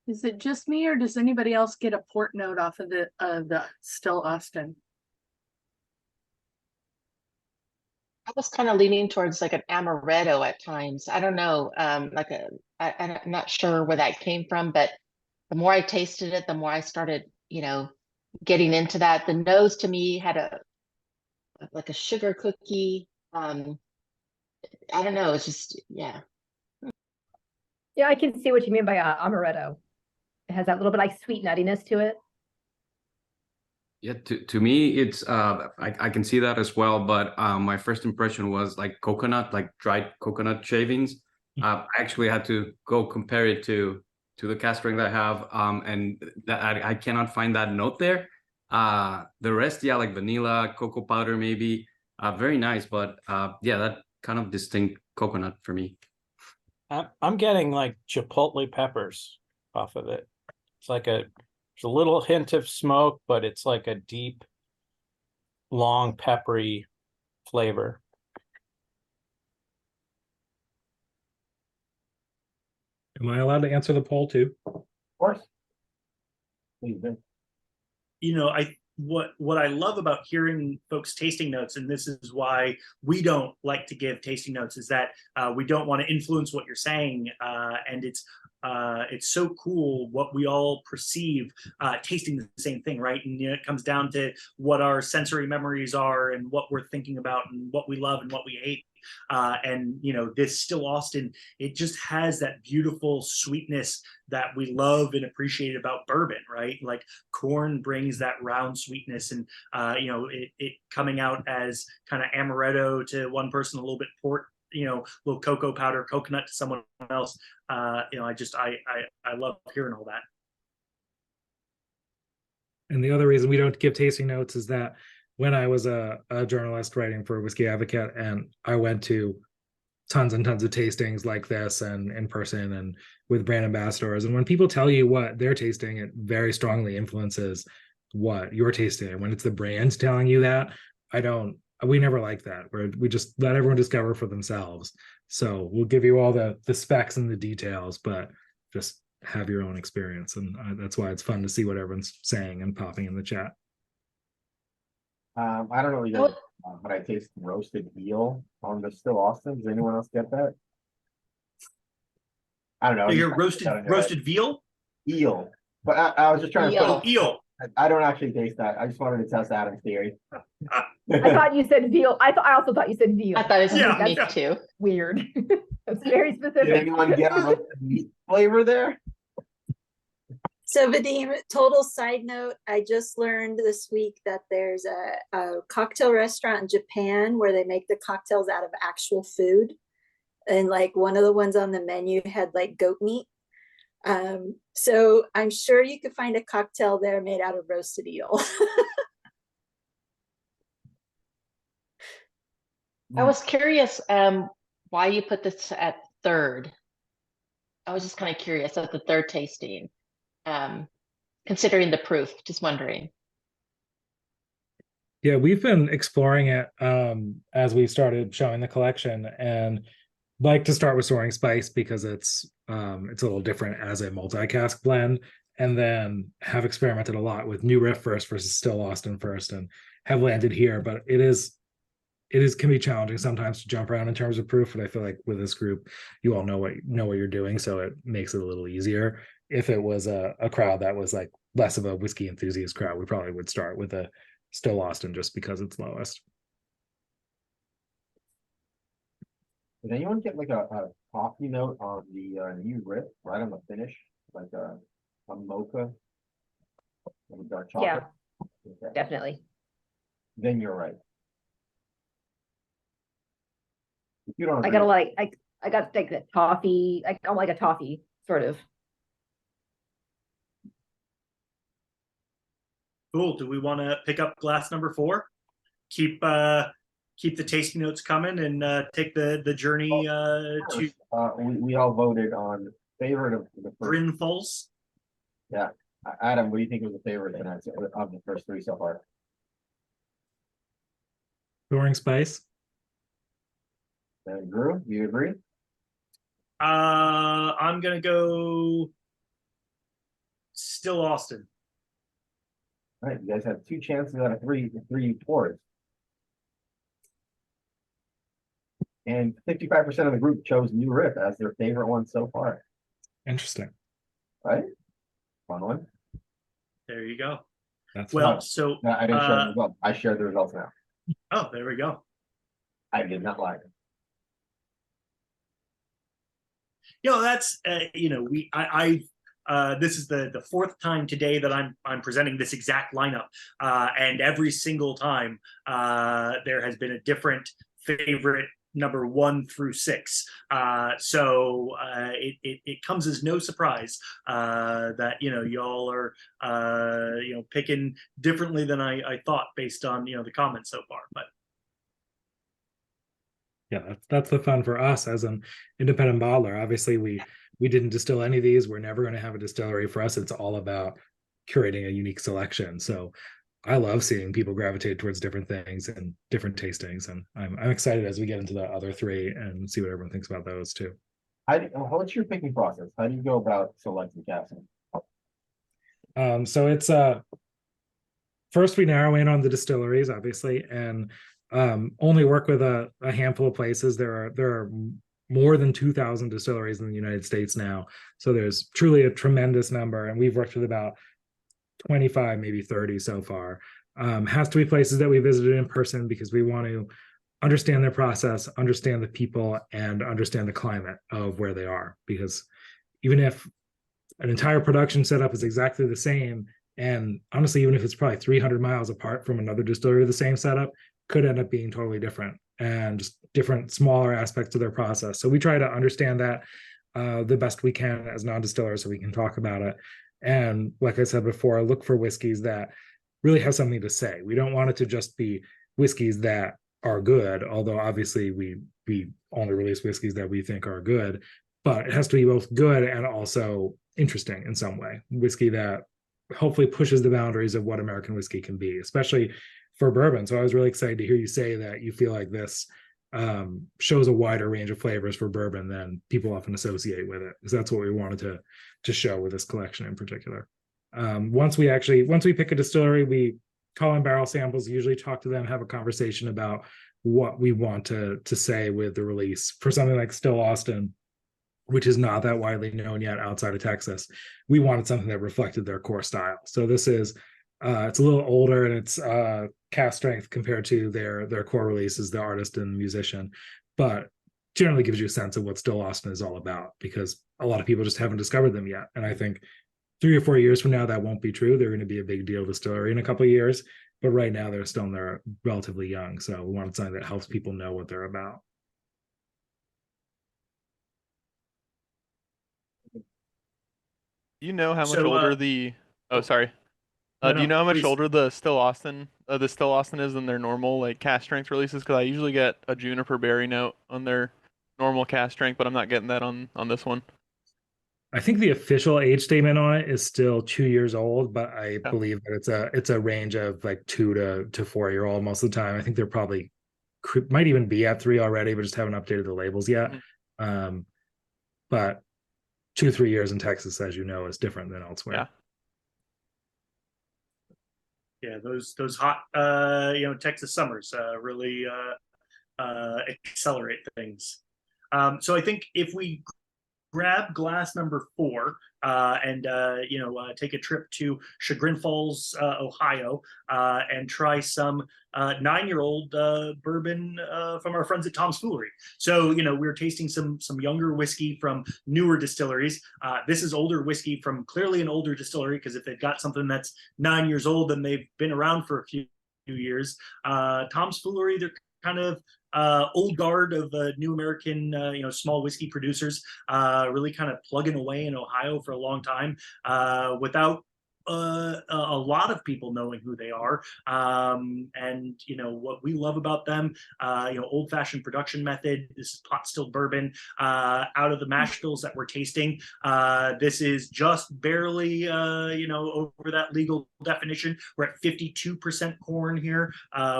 S7: Is it just me, or does anybody else get a port note off of the Still Austin?
S8: I was kind of leaning towards like an amaretto at times. I don't know, I'm not sure where that came from, but the more I tasted it, the more I started, getting into that. The nose to me had like a sugar cookie. I don't know. It's just, yeah.
S4: Yeah, I can see what you mean by amaretto. It has that little bit like sweet nuttiness to it.
S9: Yeah, to me, it's I can see that as well. But my first impression was like coconut, like dried coconut shavings. I actually had to go compare it to the cask strength I have, and that I cannot find that note there. The rest, yeah, like vanilla, cocoa powder, maybe, very nice. But yeah, that kind of distinct coconut for me.
S10: I'm getting like chipotle peppers off of it. It's like there's a little hint of smoke, but it's like a deep, long, peppery flavor.
S2: Am I allowed to answer the poll too?
S1: Of course. Please do.
S3: What I love about hearing folks' tasting notes, and this is why we don't like to give tasting notes, is that we don't want to influence what you're saying, and it's so cool what we all perceive tasting the same thing, right? And it comes down to what our sensory memories are and what we're thinking about and what we love and what we hate. And this Still Austin, it just has that beautiful sweetness that we love and appreciate about bourbon, right? Like corn brings that round sweetness, and it coming out as kind of amaretto to one person, a little bit port, little cocoa powder, coconut to someone else. I love hearing all that.
S2: And the other reason we don't give tasting notes is that when I was a journalist writing for Whiskey Advocate, and I went to tons and tons of tastings like this and in person and with brand ambassadors, and when people tell you what they're tasting, it very strongly influences what you're tasting. And when it's the brand telling you that, we never like that, where we just let everyone discover for themselves. So we'll give you all the specs and the details, but just have your own experience. And that's why it's fun to see what everyone's saying and popping in the chat.
S1: I don't know, you guys, but I taste roasted veal on the Still Austin. Does anyone else get that? I don't know.
S3: So you're roasted veal?
S1: Eel. But I was just trying to put
S3: eel.
S1: I don't actually taste that. I just wanted to test Adam's theory.
S4: I thought you said veal. I also thought you said veal.
S8: I thought it was
S3: Yeah,
S8: meat
S3: yeah.
S8: too.
S4: Weird. That's very specific.
S1: Did anyone get a roasted meat flavor there?
S6: So Vadim, total side note, I just learned this week that there's a cocktail restaurant in Japan where they make the cocktails out of actual food. And like one of the ones on the menu had like goat meat. So I'm sure you could find a cocktail there made out of roasted eel.
S8: I was curious why you put this at third. I was just kind of curious at the third tasting, considering the proof, just wondering.
S2: Yeah, we've been exploring it as we started showing the collection, and like to start with Soaring Spice because it's a little different as a multi-cask blend, and then have experimented a lot with New Riff first versus Still Austin first, and have landed here. But it can be challenging sometimes to jump around in terms of proof, but I feel like with this group, you all know what you're doing, so it makes it a little easier. If it was a crowd that was like less of a whiskey enthusiast crowd, we probably would start with a Still Austin just because it's lowest.
S1: Did anyone get like a coffee note on the New Riff right on the finish, like a mocha, like a dark
S4: Yeah,
S1: chocolate? Okay.
S4: definitely.
S1: Then you're right. If you don't
S4: I
S1: agree,
S4: got I got like the toffee. I got like a toffee sort of.
S3: Cool. Do we want to pick up glass number 4? Keep the tasting notes coming and take the journey to
S1: we all voted on favorite of the first.
S3: Grinfuls.
S1: Yeah, Adam, what do you think was the favorite of the first 3 so far?
S2: Soaring Spice.
S1: Drew, do you agree?
S3: I'm gonna go Still Austin.
S1: All right, you guys have 2 chances out of 3 pours. And 55% of the group chose New Riff as their favorite one so far.
S2: Interesting.
S1: Right? Fun one.
S3: There you go.
S2: That's
S3: Well,
S2: fun.
S3: so
S1: No, I didn't share the results. I shared the results now.
S3: oh, there we go.
S1: I did not lie.
S3: That's this is the 4th time today that I'm presenting this exact lineup, and every single time there has been a different favorite number 1 through 6. So it comes as no surprise that y'all are picking differently than I thought based on the comments so far, but.
S2: Yeah, that's the fun for us as an independent bottler. Obviously, we didn't distill any of these. We're never going to have a distillery. For us, it's all about curating a unique selection. So I love seeing people gravitate towards different things and different tastings, and I'm excited as we get into the other 3 and see what everyone thinks about those too.
S1: What's your picking process? How do you go about selecting casting?
S2: So it's first we narrow in on the distilleries, obviously, and only work with a handful of places. There are more than 2,000 distilleries in the United States now, so there's truly a tremendous number, and we've worked with about 25, maybe 30 so far. Has to be places that we visited in person because we want to understand their process, understand the people, and understand the climate of where they are. Because even if an entire production setup is exactly the same, and honestly, even if it's probably 300 miles apart from another distillery with the same setup, could end up being totally different and just different smaller aspects to their process. So we try to understand that the best we can as non-distillers so we can talk about it. And like I said before, look for whiskeys that really have something to say. We don't want it to just be whiskeys that are good, although obviously we only release whiskeys that we think are good, but it has to be both good and also interesting in some way. Whiskey that hopefully pushes the boundaries of what American whiskey can be, especially for bourbon. So I was really excited to hear you say that you feel like this shows a wider range of flavors for bourbon than people often associate with it, because that's what we wanted to show with this collection in particular. Once we pick a distillery, we call in barrel samples, usually talk to them, have a conversation about what we want to say with the release. For something like Still Austin, which is not that widely known yet outside of Texas, we wanted something that reflected their core style. So this is it's a little older, and it's cast strength compared to their core releases, the artist and musician, but generally gives you a sense of what Still Austin is all about, because a lot of people just haven't discovered them yet. And I think 3 or 4 years from now, that won't be true. They're going to be a big deal distillery in a couple of years, but right now they're still relatively young. So we want something that helps people know what they're about.
S11: You know how much
S3: So,
S11: older the? Oh, sorry.
S3: No,
S11: Do you
S3: no,
S11: know how much
S3: please.
S11: older the Still Austin is than their normal like cast strength releases? Because I usually get a juniper berry note on their normal cast strength, but I'm not getting that on this one.
S2: I think the official age statement on it is still 2 years old, but I
S11: Yeah.
S2: believe that it's a range of like 2 to 4 year old most of the time. I think they're probably might even be at 3 already, but just haven't updated the labels yet. But 2-3 years in Texas, as you know, is different than elsewhere.
S11: Yeah.
S3: Yeah, those hot Texas summers really accelerate things. So I think if we grab glass number 4 and take a trip to Chagrin Falls, Ohio, and try some 9-year-old bourbon from our friends at Tom's Foolery. So we're tasting some younger whiskey from newer distilleries. This is older whiskey from clearly an older distillery, because if they've got something that's 9 years old, then they've been around for a few years. Tom's Foolery, they're kind of old guard of new American, small whiskey producers, really kind of plugging away in Ohio for a long time, without a lot of people knowing who they are. And what we love about them, old-fashioned production method. This is pot stilled bourbon out of the mash bills that we're tasting. This is just barely over that legal definition. We're at 52% corn here,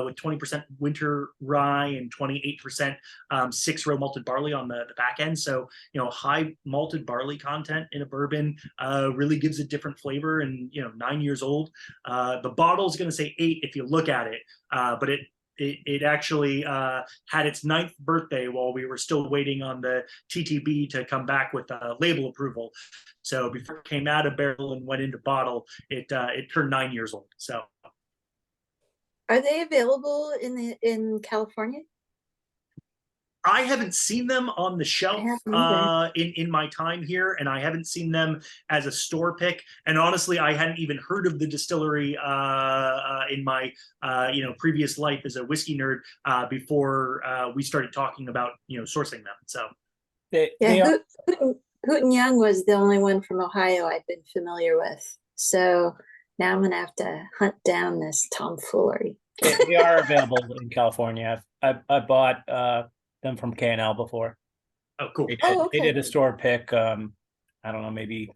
S3: with 20% winter rye and 28% 6-row malted barley on the back end. So high malted barley content in a bourbon really gives a different flavor. And 9 years old. The bottle is going to say 8 if you look at it, but it actually had its 9th birthday while we were still waiting on the TTB to come back with label approval. So before it came out of barrel and went into bottle, it turned 9 years old. So,
S6: are they available in California?
S3: I haven't seen them on the shelf in my time here, and I haven't seen them as a store pick. And honestly, I hadn't even heard of the distillery in my previous life as a whiskey nerd before we started talking about sourcing them. So
S6: Hooten Young was the only one from Ohio I'd been familiar with. So now I'm gonna have to hunt down this tomfoolery.
S10: They are available in California. I bought them from K&L before.
S3: Oh, cool.
S10: They did a store pick. I don't know, maybe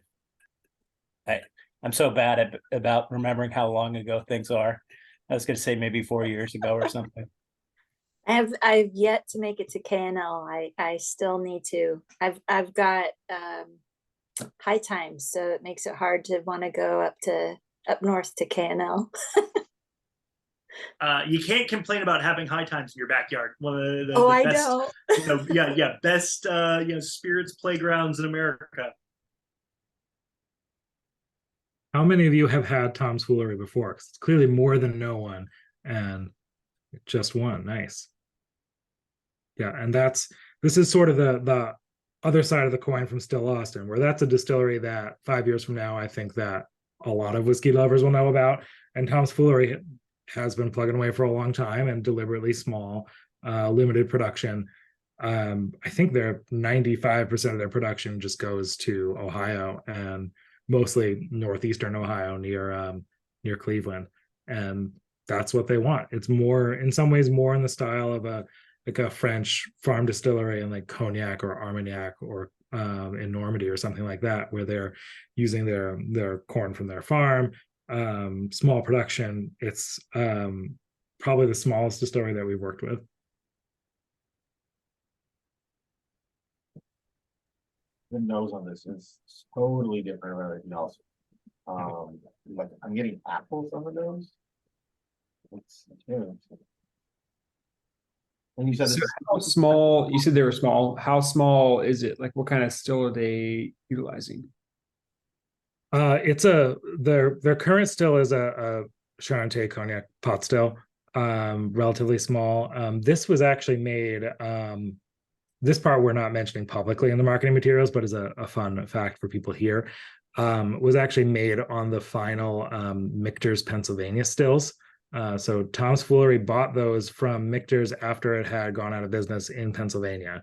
S10: I'm so bad about remembering how long ago things are. I was gonna say maybe 4 years ago or something.
S6: I've yet to make it to K&L. I still need to. I've got high times, so it makes it hard to want to go up north to K&L.
S3: You can't complain about having high times in your backyard. One of the best, best spirits playgrounds in America.
S2: How many of you have had Tom's Foolery before? Because it's clearly more than no one, and just one. Nice. Yeah, and this is sort of the other side of the coin from Still Austin, where that's a distillery that 5 years from now, I think that a lot of whiskey lovers will know about. And Tom's Foolery has been plugging away for a long time and deliberately small, limited production. I think they're 95% of their production just goes to Ohio, and mostly northeastern Ohio near Cleveland. And that's what they want. It's more, in some ways, more in the style of a French farm distillery in like Cognac or Armagnac or in Normandy or something like that, where they're using their corn from their farm, small production. It's probably the smallest distillery that we've worked with.
S1: The nose on this is totally different from everything else. Like I'm getting apples on the nose. And you said
S5: So how small? You said they were small. How small is it? Like, what kind of still are they utilizing?
S2: It's their current still is a Charente Cognac pot still, relatively small. This was actually made. This part we're not mentioning publicly in the marketing materials, but is a fun fact for people here. was actually made on the final Michter's Pennsylvania stills. So Tom's Foolery bought those from Michter's after it had gone out of business in Pennsylvania,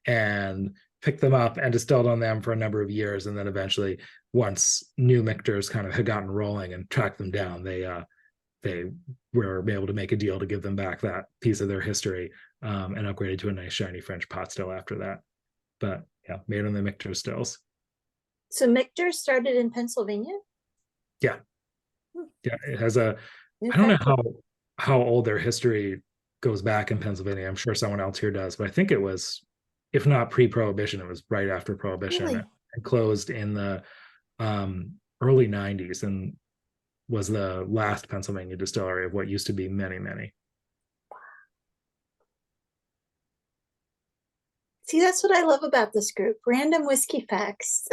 S2: and picked them up and distilled on them for a number of years. And then eventually, once new Michter's kind of had gotten rolling and tracked them down, they were able to make a deal to give them back that piece of their history, and upgraded to a nice shiny French pot still after that. But yeah, made on the Michter stills.
S6: So Michter started in Pennsylvania?
S2: Yeah, it has a.
S6: New
S2: I don't know
S6: fact.
S2: how old their history goes back in Pennsylvania. I'm sure someone else here does, but I think it was, if not pre-prohibition, it was right after prohibition.
S6: Really?
S2: It closed in the early 90s and was the last Pennsylvania distillery of what used to be many.
S6: See, that's what I love about this group. Random whiskey facts.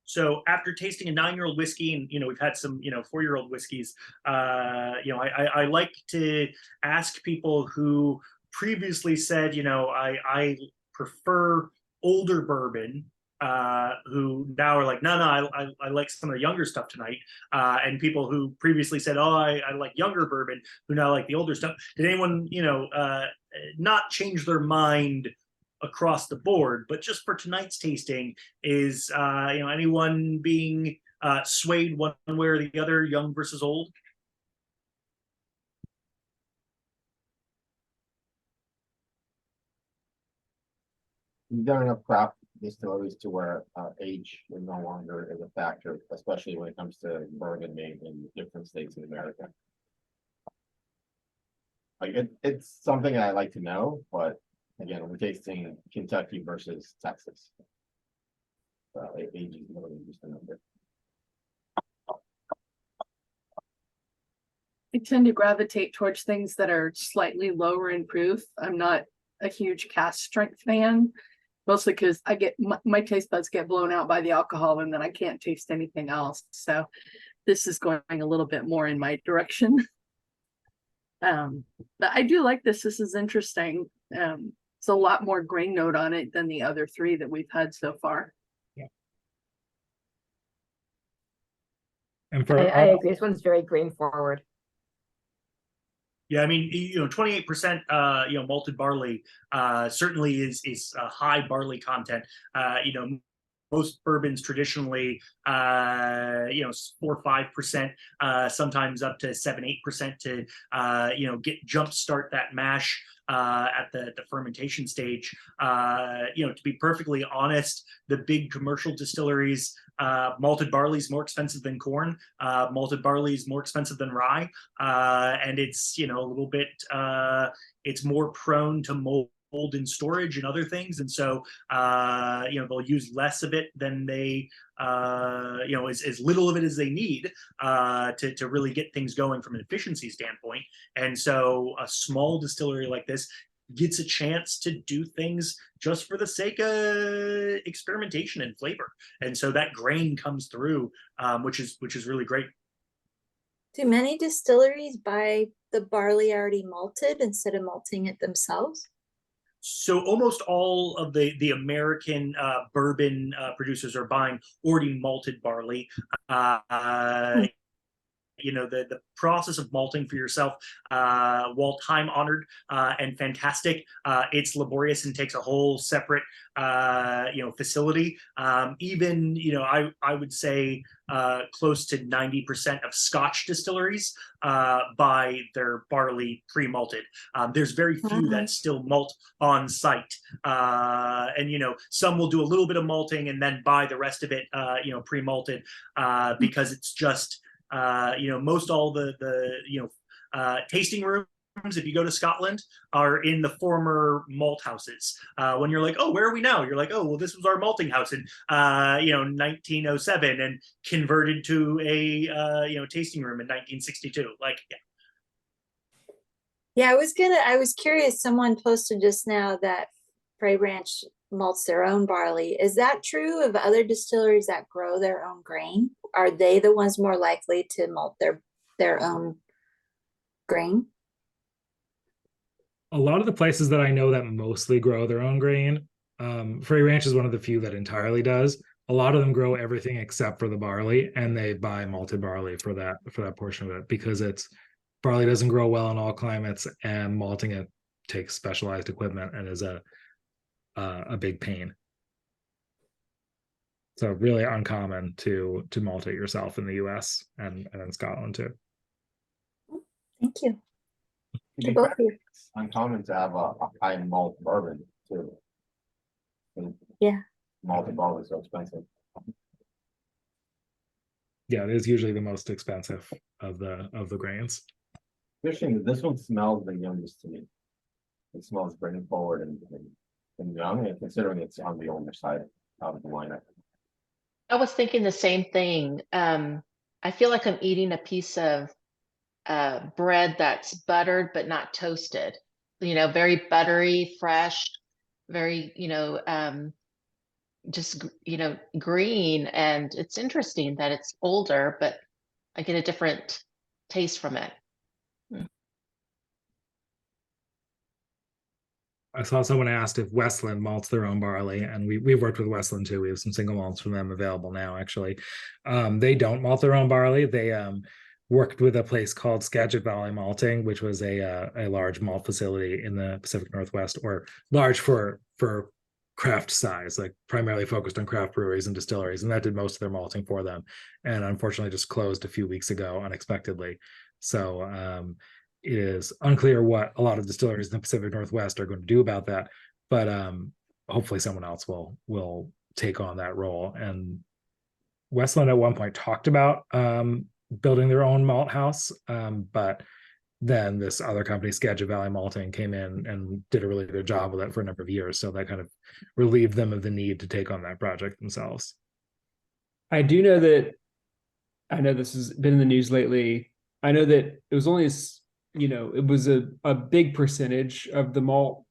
S3: So after tasting a 9-year-old whiskey, and we've had some 4-year-old whiskeys, I like to ask people who previously said I prefer older bourbon, who now are like, no, I like some of the younger stuff tonight, and people who previously said, oh, I like younger bourbon, who now like the older stuff. Did anyone not change their mind across the board? But just for tonight's tasting, is anyone being swayed one way or the other, young versus old?
S1: We've done enough craft distilleries to where age is no longer is a factor, especially when it comes to bourbon made in different states in America. Like it's something I like to know, but again, we're tasting Kentucky versus Texas. Age is literally just a number.
S7: I tend to gravitate towards things that are slightly lower in proof. I'm not a huge cast strength fan, mostly because I get my taste buds get blown out by the alcohol, and then I can't taste anything else. So this is going a little bit more in my direction. But I do like this. This is interesting. It's a lot more grain note on it than the other three that we've had so far.
S2: Yeah. And for
S4: I agree. This one's very grain forward.
S3: Yeah, I mean, 28%, malted barley certainly is a high barley content. Most bourbons traditionally, 4 or 5%, sometimes up to 7-8% to, jumpstart that mash at the fermentation stage. To be perfectly honest, the big commercial distilleries, malted barley is more expensive than corn. Malted barley is more expensive than rye, and it's a little bit. It's more prone to mold in storage and other things, and so they'll use less of it than they as little of it as they need to really get things going from an efficiency standpoint. And so a small distillery like this gets a chance to do things just for the sake of experimentation and flavor, and so that grain comes through, which is really great.
S6: Do many distilleries buy the barley already malted instead of malting it themselves?
S3: So almost all of the American bourbon producers are buying already malted barley. The process of malting for yourself, while time honored and fantastic, it's laborious and takes a whole separate facility. Even I would say close to 90% of Scotch distilleries buy their barley pre-malted. There's very few that still malt on site, and some will do a little bit of malting and then buy the rest of it pre-malted, because it's just most all the tasting rooms, if you go to Scotland, are in the former malt houses. When you're like, oh, where are we now? You're like, oh, well, this was our malting house in 1907 and converted to a tasting room in 1962. Like, yeah.
S6: Yeah, I was curious. Someone posted just now that Frey Ranch malts their own barley. Is that true of other distilleries that grow their own grain? Are they the ones more likely to malt their own grain?
S2: a lot of the places that I know that mostly grow their own grain, Free Ranch is one of the few that entirely does. A lot of them grow everything except for the barley, and they buy malted barley for that portion of it, because it's barley doesn't grow well in all climates, and malting it takes specialized equipment and is a big pain. So really uncommon to malt it yourself in the US and in Scotland too.
S6: Thank you.
S1: To be
S6: both
S1: fair,
S6: of you.
S1: it's uncommon to have a high malt bourbon too. And
S6: Yeah.
S1: malted barley is so expensive.
S2: Yeah, it is usually the most expensive of the grains.
S1: Interesting, this one smells the youngest to me. It smells bringing forward and young, and considering it's on the older side of the lineup.
S8: I was thinking the same thing. I feel like I'm eating a piece of bread that's buttered but not toasted. Very buttery, fresh, very, just, green. And it's interesting that it's older, but I get a different taste from it.
S2: I saw someone asked if Westland malts their own barley, and we've worked with Westland too. We have some single malts from them available now, actually. They don't malt their own barley. They worked with a place called Skagit Valley Malting, which was a large malt facility in the Pacific Northwest, or large for craft size, like primarily focused on craft breweries and distilleries, and that did most of their malting for them. And unfortunately, just closed a few weeks ago unexpectedly. So it is unclear what a lot of distilleries in the Pacific Northwest are going to do about that, but hopefully someone else will take on that role. And Westland at one point talked about building their own malt house, but then this other company, Skagit Valley Malting, came in and did a really good job with it for a number of years. So that kind of relieved them of the need to take on that project themselves.
S5: I do know that, I know this has been in the news lately. I know that it was only, it was a big percentage of the malt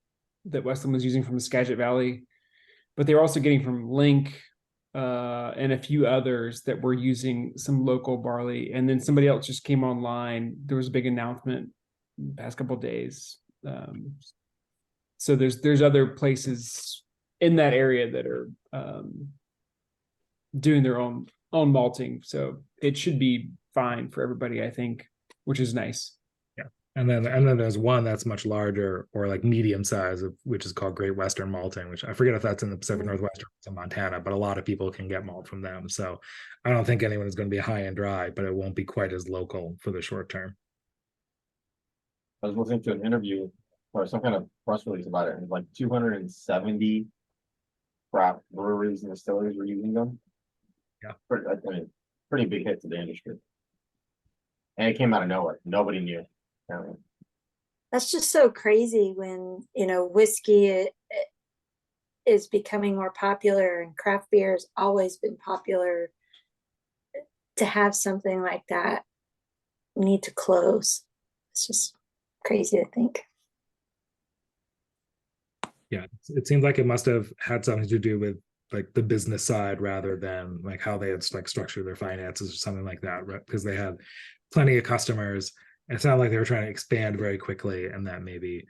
S5: that Westland was using from the Skagit Valley, but they were also getting from Link and a few others that were using some local barley. And then somebody else just came online. There was a big announcement in the past couple of days. So there's other places in that area that are doing their own malting. So it should be fine for everybody, I think, which is nice.
S2: Yeah. And then there's one that's much larger, or like medium size, which is called Great Western Malting, which I forget if that's in the Pacific Northwest or it's in Montana, but a lot of people can get malt from them. So I don't think anyone is going to be high and dry, but it won't be quite as local for the short term.
S1: I was listening to an interview or some kind of press release about it, and like 270 craft breweries and distilleries were using them.
S2: Yeah.
S1: Pretty big hit to the industry. And it came out of nowhere. Nobody knew.
S6: That's just so crazy when, whiskey is becoming more popular and craft beer has always been popular. To have something like that need to close. It's just crazy to think.
S2: Yeah, it seems like it must have had something to do with like the business side rather than like how they had like structured their finances or something like that, right? Because they had plenty of customers. It sounded like they were trying to expand very quickly, and that maybe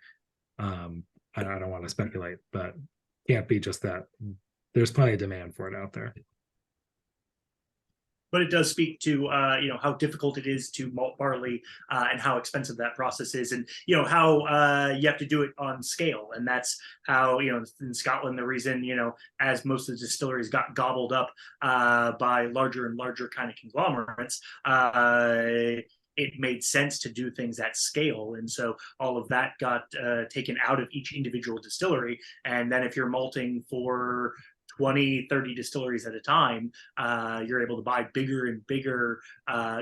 S2: I don't want to speculate, but can't be just that. There's plenty of demand for it out there.
S3: But it does speak to how difficult it is to malt barley and how expensive that process is, and how you have to do it on scale. And that's how in Scotland, the reason as most of the distilleries got gobbled up by larger and larger kind of conglomerates, it made sense to do things at scale. And so all of that got taken out of each individual distillery. And then if you're malting for 20, 30 distilleries at a time, you're able to buy bigger and bigger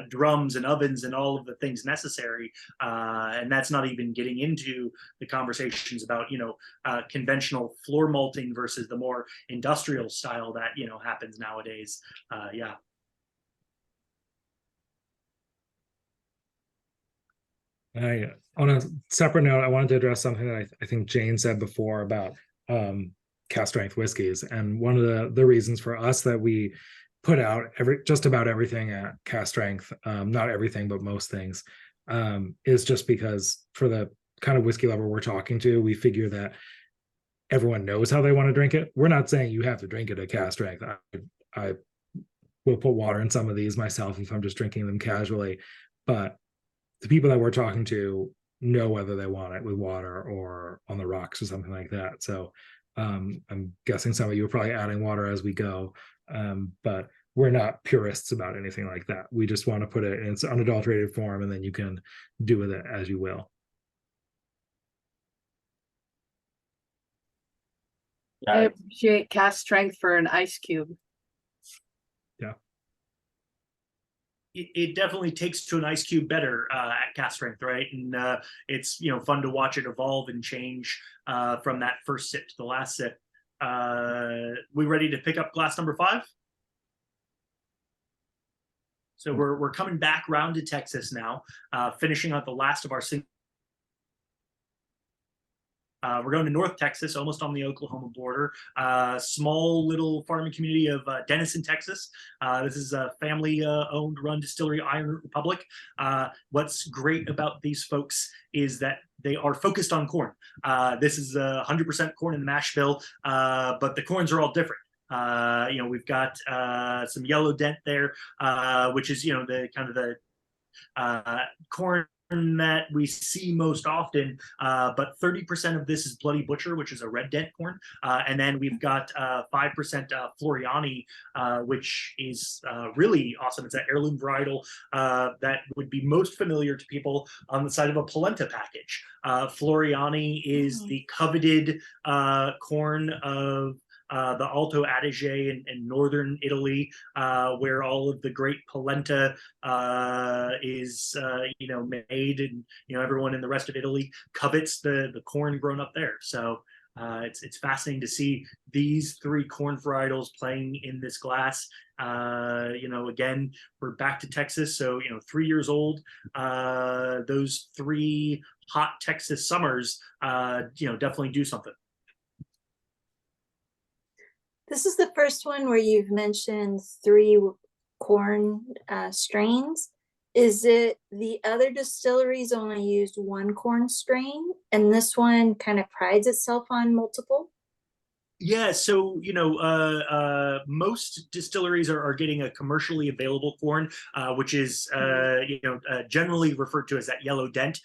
S3: drums and ovens and all of the things necessary. And that's not even getting into the conversations about, conventional floor malting versus the more industrial style that, happens nowadays. Yeah.
S2: On a separate note, I wanted to address something that I think Jane said before about cast strength whiskeys. And one of the reasons for us that we put out just about everything at cast strength, not everything, but most things, is just because for the kind of whiskey lover we're talking to, we figure that everyone knows how they want to drink it. We're not saying you have to drink it at cast strength. I will put water in some of these myself if I'm just drinking them casually, but the people that we're talking to know whether they want it with water or on the rocks or something like that. So I'm guessing some of you are probably adding water as we go, but we're not purists about anything like that. We just want to put it in its unadulterated form, and then you can do with it as you will.
S7: I appreciate cast strength for an ice cube.
S3: It definitely takes to an ice cube better at cast strength, right? And it's fun to watch it evolve and change from that first sip to the last sip. We ready to pick up glass number 5? So we're coming back round to Texas now, finishing out the last of our single. We're going to North Texas, almost on the Oklahoma border. Small little farming community of Denison, Texas. This is a family-owned, run distillery, Iron Root Republic. What's great about these folks is that they are focused on corn. This is 100% corn in the mash bill, but the corns are all different. We've got some yellow dent there, which is the kind of the corn that we see most often, but 30% of this is Bloody Butcher, which is a red dent corn, and then we've got 5% Floriani, which is really awesome. It's an heirloom varietal that would be most familiar to people on the side of a polenta package. Floriani is the coveted corn of the Alto Adige in northern Italy, where all of the great polenta is made, and everyone in the rest of Italy covets the corn grown up there. So it's fascinating to see these 3 corn varietals playing in this glass. Again, we're back to Texas, so 3 years old. Those 3 hot Texas summers, definitely do something.
S6: This is the first one where you've mentioned 3 corn strains. Is it the other distilleries only used 1 corn strain, and this one kind of prides itself on multiple?
S3: Yeah, so most distilleries are getting a commercially available corn, which is generally referred to as that yellow dent.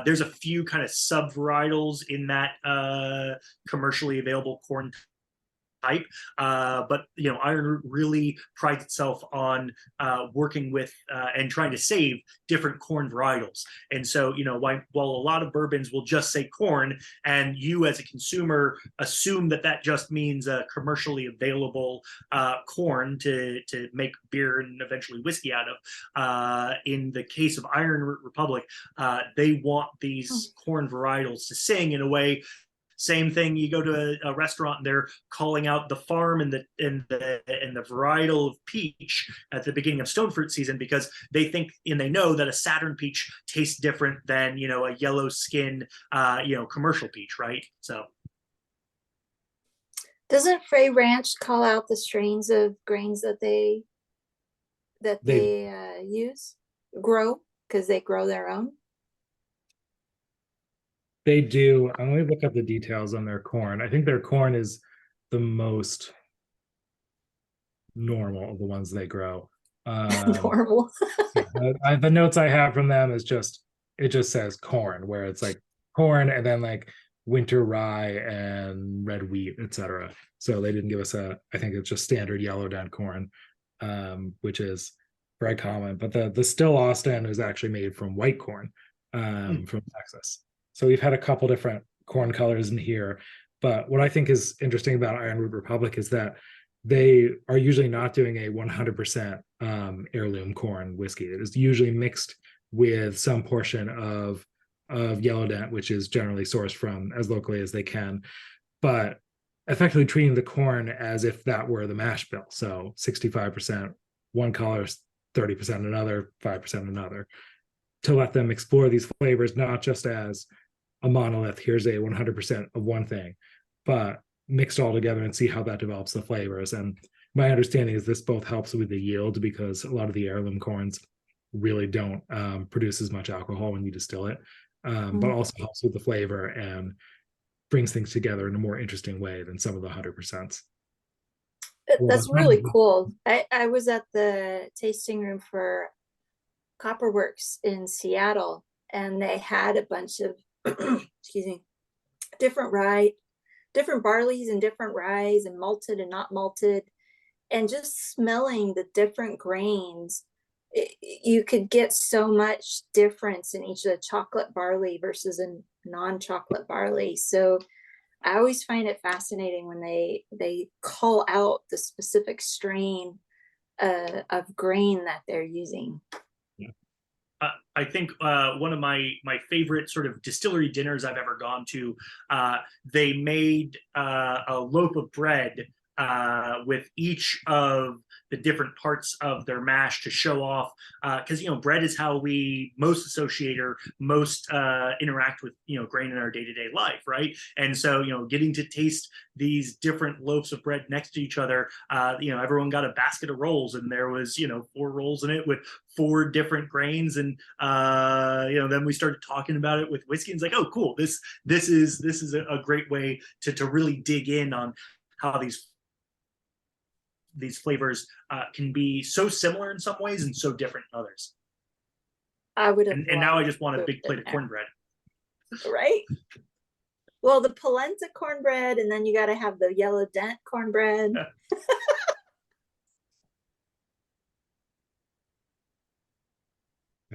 S3: There's a few kind of sub varietals in that commercially available corn type, but Iron Root really prides itself on working with and trying to save different corn varietals. And so while a lot of bourbons will just say corn, and you as a consumer assume that just means a commercially available corn to make beer and eventually whiskey out of, in the case of Iron Root Republic, they want these corn varietals to sing in a way. Same thing, you go to a restaurant and they're calling out the farm and the varietal of peach at the beginning of stone fruit season, because they think and they know that a Saturn peach tastes different than a yellow skin commercial peach, right? So
S6: doesn't Frey Ranch call out the strains of grains that they grow, because they grow their own?
S2: They do. I'm going to look up the details on their corn. I think their corn is the most normal of the ones they grow.
S6: Normal.
S2: The notes I have from them is it just says corn, where it's like corn and then like winter rye and red wheat, etc. So they didn't give us I think it's just standard yellow dent corn, which is very common. But the Still Austin is actually made from white corn from Texas. So we've had a couple different corn colors in here, but what I think is interesting about Iron Root Republic is that they are usually not doing a 100% heirloom corn whiskey. It is usually mixed with some portion of yellow dent, which is generally sourced from as locally as they can, but effectively treating the corn as if that were the mash bill. So 65% one color, 30% another, 5% another, to let them explore these flavors, not just as a monolith, here's a 100% of one thing, but mixed all together and see how that develops the flavors. And my understanding is this both helps with the yield, because a lot of the heirloom corns really don't produce as much alcohol when you distill it. but also helps with the flavor and brings things together in a more interesting way than some of the 100%.
S6: That's really cool. I was at the tasting room for Copperworks in Seattle, and they had a bunch of excuse me, different barleys and different ryes, and malted and not malted, and just smelling the different grains, you could get so much difference in each of the chocolate barley versus a non-chocolate barley. So I always find it fascinating when they call out the specific strain of grain that they're using.
S3: I think one of my favorite sort of distillery dinners I've ever gone to, they made a loaf of bread with each of the different parts of their mash to show off, because bread is how we most associate or most interact with grain in our day-to-day life, right? And so getting to taste these different loaves of bread next to each other, everyone got a basket of rolls, and there was 4 rolls in it with 4 different grains, and then we started talking about it with whiskey, and it's like, oh cool, this is a great way to really dig in on how these flavors can be so similar in some ways and so different in others.
S6: I would have,
S3: and now I just want a big plate of cornbread.
S6: Right? Well, the polenta cornbread, and then you got to have the yellow dent cornbread.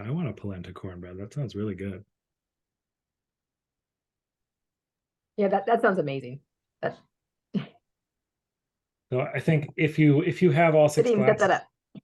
S2: I want a polenta cornbread. That sounds really good.
S4: Yeah, that sounds amazing.
S2: So I think if you have all 6
S4: Didn't even set
S2: glasses,
S4: that up.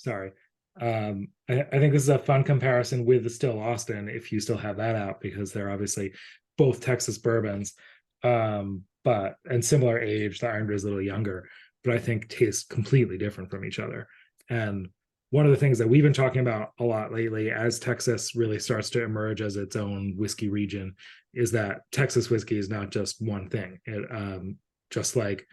S2: sorry. I think this is a fun comparison with the Still Austin, if you still have that out, because they're obviously both Texas bourbons, but and similar age. The Iron Brew is a little younger, but I think tastes completely different from each other. And one of the things that we've been talking about a lot lately, as Texas really starts to emerge as its own whiskey region, is that Texas whiskey is not just one thing. It just like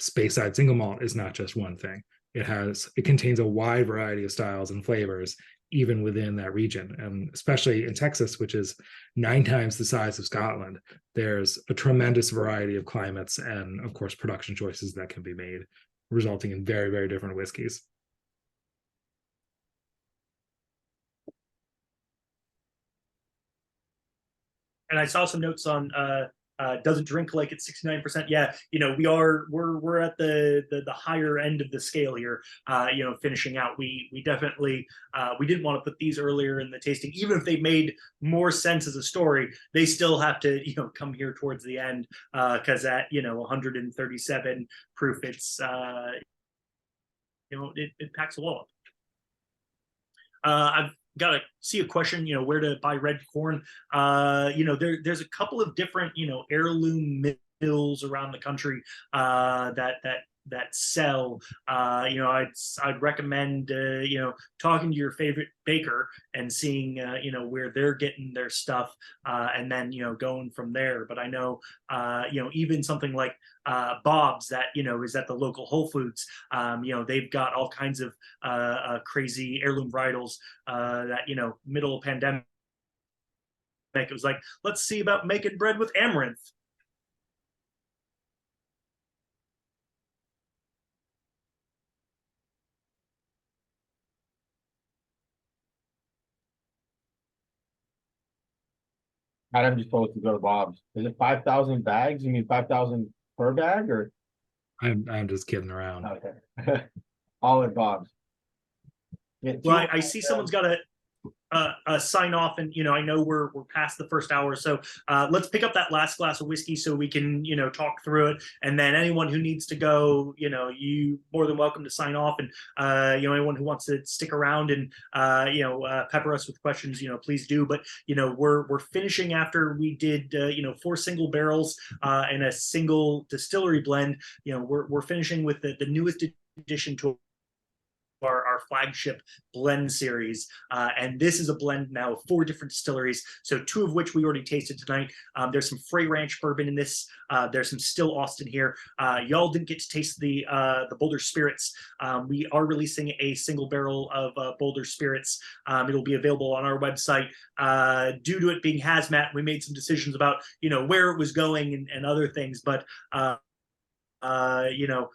S2: Speyside single malt is not just one thing. It contains a wide variety of styles and flavors, even within that region. And especially in Texas, which is 9 times the size of Scotland, there's a tremendous variety of climates and, of course, production choices that can be made, resulting in very, very different whiskeys.
S3: And I saw some notes on doesn't drink like it's 69%. Yeah, we're at the higher end of the scale here. Finishing out, we definitely we didn't want to put these earlier in the tasting, even if they made more sense as a story. They still have to come here towards the end, because at 137 proof, it's it packs a wallop. I've got to see a question, where to buy red corn. There's a couple of different, heirloom mills around the country that sell. I'd recommend talking to your favorite baker and seeing where they're getting their stuff, and then going from there. But I know even something like Bob's that is at the local Whole Foods. They've got all kinds of crazy heirloom varietals that middle pandemic, it was like, let's see about making bread with amaranth.
S1: Adam just told us to go to Bob's. Is it 5,000 bags? You mean 5,000 per bag, or?
S2: I'm just kidding around.
S1: Okay. All at Bob's.
S3: Well, I see someone's got a sign off, and I know we're past the first hour, so let's pick up that last glass of whiskey so we can talk through it, and then anyone who needs to go, you more than welcome to sign off, and anyone who wants to stick around and pepper us with questions, please do. But we're finishing after we did 4 single barrels and a single distillery blend. We're finishing with the newest addition to our flagship blend series. And this is a blend now of 4 different distilleries. So 2 of which we already tasted tonight. There's some Frey Ranch bourbon in this. There's some Still Austin here. Y'all didn't get to taste the Boulder Spirits. We are releasing a single barrel of Boulder Spirits. It'll be available on our website. Due to it being hazmat, we made some decisions about, you know, where it was going and other things. But you know,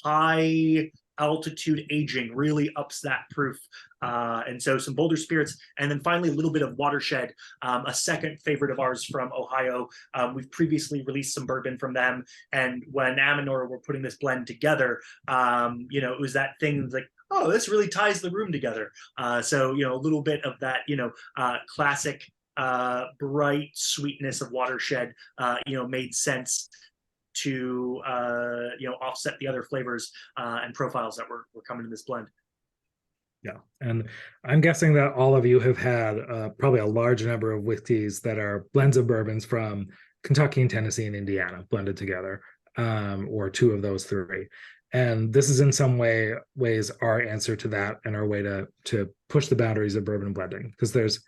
S3: high altitude aging really ups that proof. And so some Boulder Spirits, and then finally a little bit of Watershed, a second favorite of ours from Ohio. We've previously released some bourbon from them, and when Am and Nora were putting this blend together, you know, it was that thing like, oh, this really ties the room together. So, you know, a little bit of that, you know, classic bright sweetness of Watershed, you know, made sense to you know, offset the other flavors and profiles that were coming in this blend.
S2: Yeah, and I'm guessing that all of you have had probably a large number of whiskeys that are blends of bourbons from Kentucky and Tennessee and Indiana blended together, or 2 of those 3. And this is in some ways our answer to that, and our way to push the boundaries of bourbon blending, because there's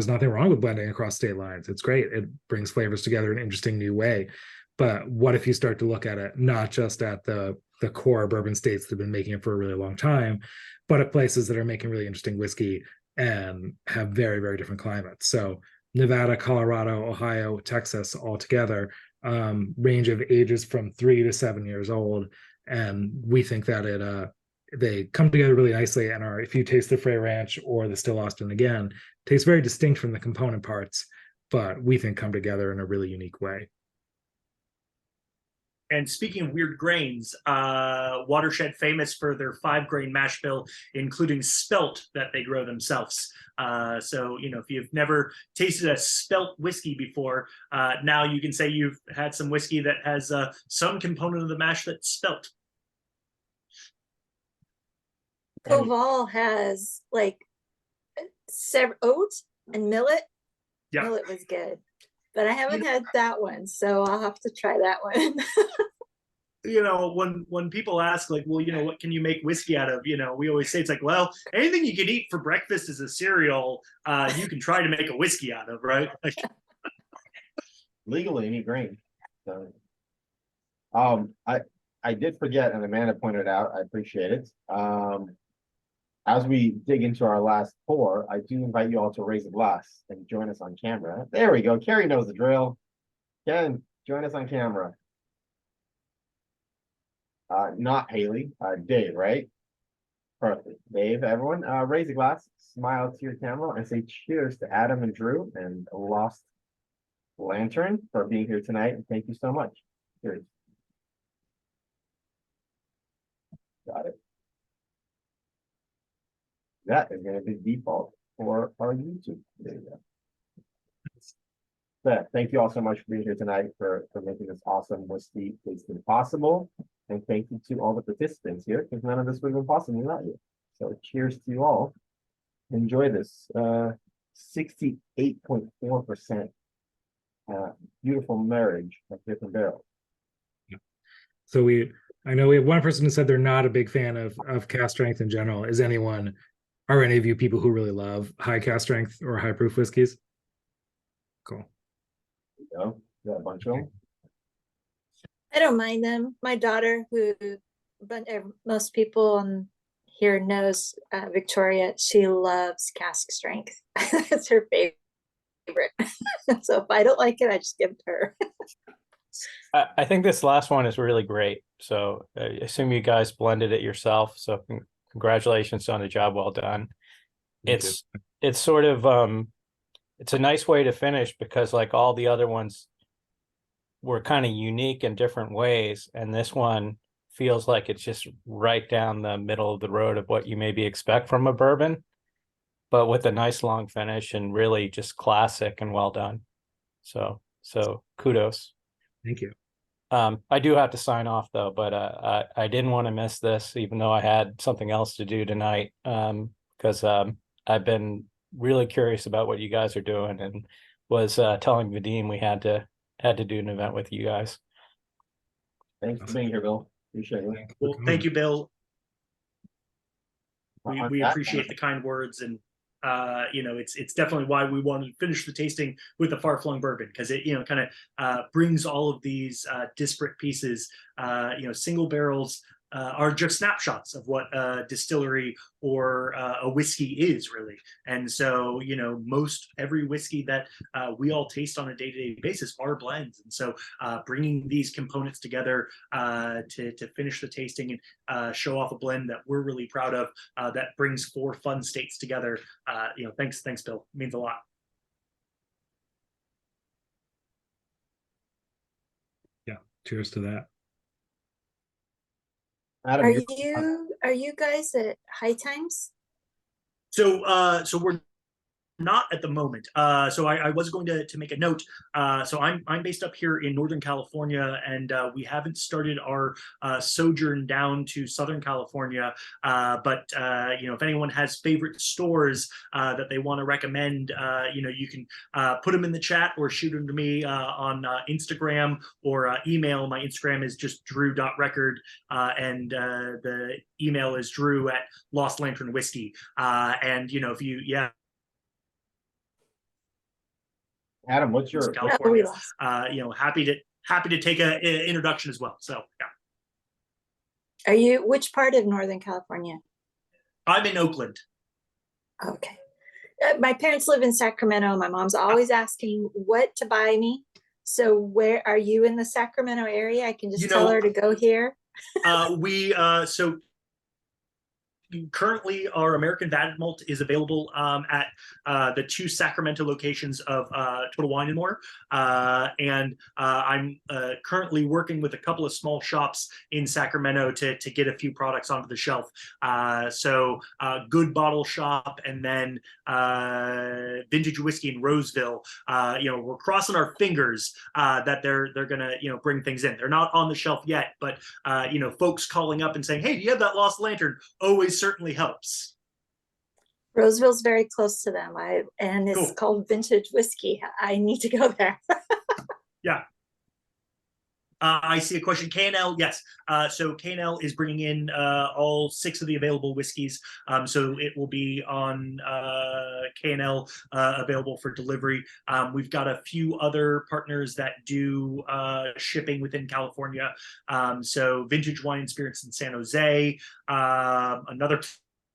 S2: nothing wrong with blending across state lines. It's great. It brings flavors together in an interesting new way. But what if you start to look at it not just at the core bourbon states that have been making it for a really long time, but at places that are making really interesting whiskey and have very, very different climates. So Nevada, Colorado, Ohio, Texas, all together, range of ages from 3 to 7 years old. And we think that they come together really nicely, and are, if you taste the Frey Ranch or the Still Austin again, tastes very distinct from the component parts, but we think come together in a really unique way.
S3: And speaking of weird grains, Watershed famous for their 5-grain mash bill, including spelt that they grow themselves. So, you know, if you've never tasted a spelt whiskey before, now you can say you've had some whiskey that has some component of the mash that's spelt.
S6: Koval has like oat and millet.
S3: Yeah.
S6: Millet was good, but I haven't had that one, so I'll have to try that one.
S3: You know, when people ask, like, well, you know, what can you make whiskey out of? You know, we always say it's like, well, anything you can eat for breakfast as a cereal, you can try to make a whiskey out of, right? Like,
S1: Legally, any grain. So, I did forget, and Amanda pointed out, I appreciate it. As we dig into our last pour, I do invite you all to raise a glass and join us on camera. There we go. Carrie knows the drill. Ken, join us on camera. Not Haley, Dave, right? Perfect. Dave, everyone, raise a glass, smile to your camera, and say cheers to Adam and Drew and Lost Lantern for being here tonight. And thank you so much. Cheers. Got it. That is going to be default for our YouTube. There you go. But thank you all so much for being here tonight, for making this awesome whiskey tasting possible. And thank you to all the participants here, because none of this would have been possible without you. So cheers to you all. Enjoy this 68.4% beautiful marriage of different barrels.
S2: So I know we have one person who said they're not a big fan of cast strength in general. Are any of you people who really love high cast strength or high proof whiskeys? Cool.
S1: You know, got a bunch of them.
S6: I don't mind them. My daughter, but most people on here knows, Victoria, she loves cask strength. It's her favorite. So if I don't like it, I just give it to her.
S10: I think this last one is really great. So I assume you guys blended it yourself. So congratulations on a job well done. It's sort of it's a nice way to finish, because like all the other ones were kind of unique in different ways, and this one feels like it's just right down the middle of the road of what you maybe expect from a bourbon, but with a nice long finish and really just classic and well done. So kudos.
S2: Thank you.
S10: I do have to sign off though, but I didn't want to miss this, even though I had something else to do tonight, because I've been really curious about what you guys are doing, and was telling Vadim we had to do an event with you guys.
S1: Thanks for being here, Bill. Appreciate it.
S2: Thanks for
S3: Well,
S2: coming.
S3: thank you, Bill.
S1: On
S3: We
S1: that
S3: appreciate
S1: note,
S3: the kind words, and you know, it's definitely why we wanted to finish the tasting with the far flung bourbon, because it, you know, kind of brings all of these disparate pieces. You know, single barrels are just snapshots of what a distillery or a whiskey is really. And so, you know, most every whiskey that we all taste on a day-to-day basis are blends. And so bringing these components together to finish the tasting and show off a blend that we're really proud of, that brings 4 fun states together. You know, thanks, Bill. It means a lot.
S2: Yeah, cheers to that.
S1: Adam,
S6: Are you guys at High Times?
S3: So we're not at the moment. So I was going to make a note. So I'm based up here in Northern California, and we haven't started our sojourn down to Southern California. But you know, if anyone has favorite stores that they want to recommend, you know, you can put them in the chat or shoot them to me on Instagram or email. My Instagram is just drew.record, and the email is drew at Lost Lantern Whiskey. And you know, if you
S1: Adam, what's your
S3: California, you know, happy to take an introduction as well. So yeah.
S6: Are you, which part of Northern California?
S3: I'm in Oakland.
S6: Okay. My parents live in Sacramento. My mom's always asking what to buy me. So where are you in the Sacramento area? I can just tell her to go here.
S3: So currently our American Vatted Malt is available at the 2 Sacramento locations of Total Wine and More. And I'm currently working with a couple of small shops in Sacramento to get a few products onto the shelf. So Good Bottle Shop, and then Vintage Whiskey in Roseville. You know, we're crossing our fingers that they're gonna, you know, bring things in. They're not on the shelf yet, but you know, folks calling up and saying, "Hey, do you have that Lost Lantern?" always certainly helps.
S6: Roseville's very close to them. And it's
S3: Cool.
S6: called Vintage Whiskey. I need to go there.
S3: Yeah. I see a question. K&L, yes. So K&L is bringing in all 6 of the available whiskeys. So it will be on K&L available for delivery. We've got a few other partners that do shipping within California. So Vintage Wine and Spirits in San Jose, another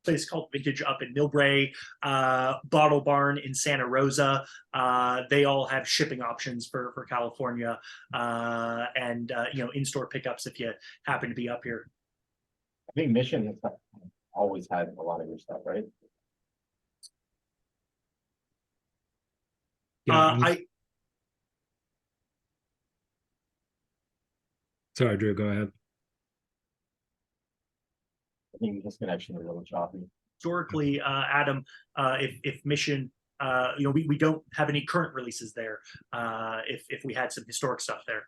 S3: place called Vintage up in Millbrae, Bottle Barn in Santa Rosa. They all have shipping options for California, and you know, in-store pickups if you happen to be up here.
S1: I think Mission has always had a lot of your stuff, right?
S2: Yeah, sorry, Drew, go ahead.
S1: I think this connection is a little choppy.
S3: Historically, Adam, if Mission, you know, we don't have any current releases there. If we had some historic stuff there.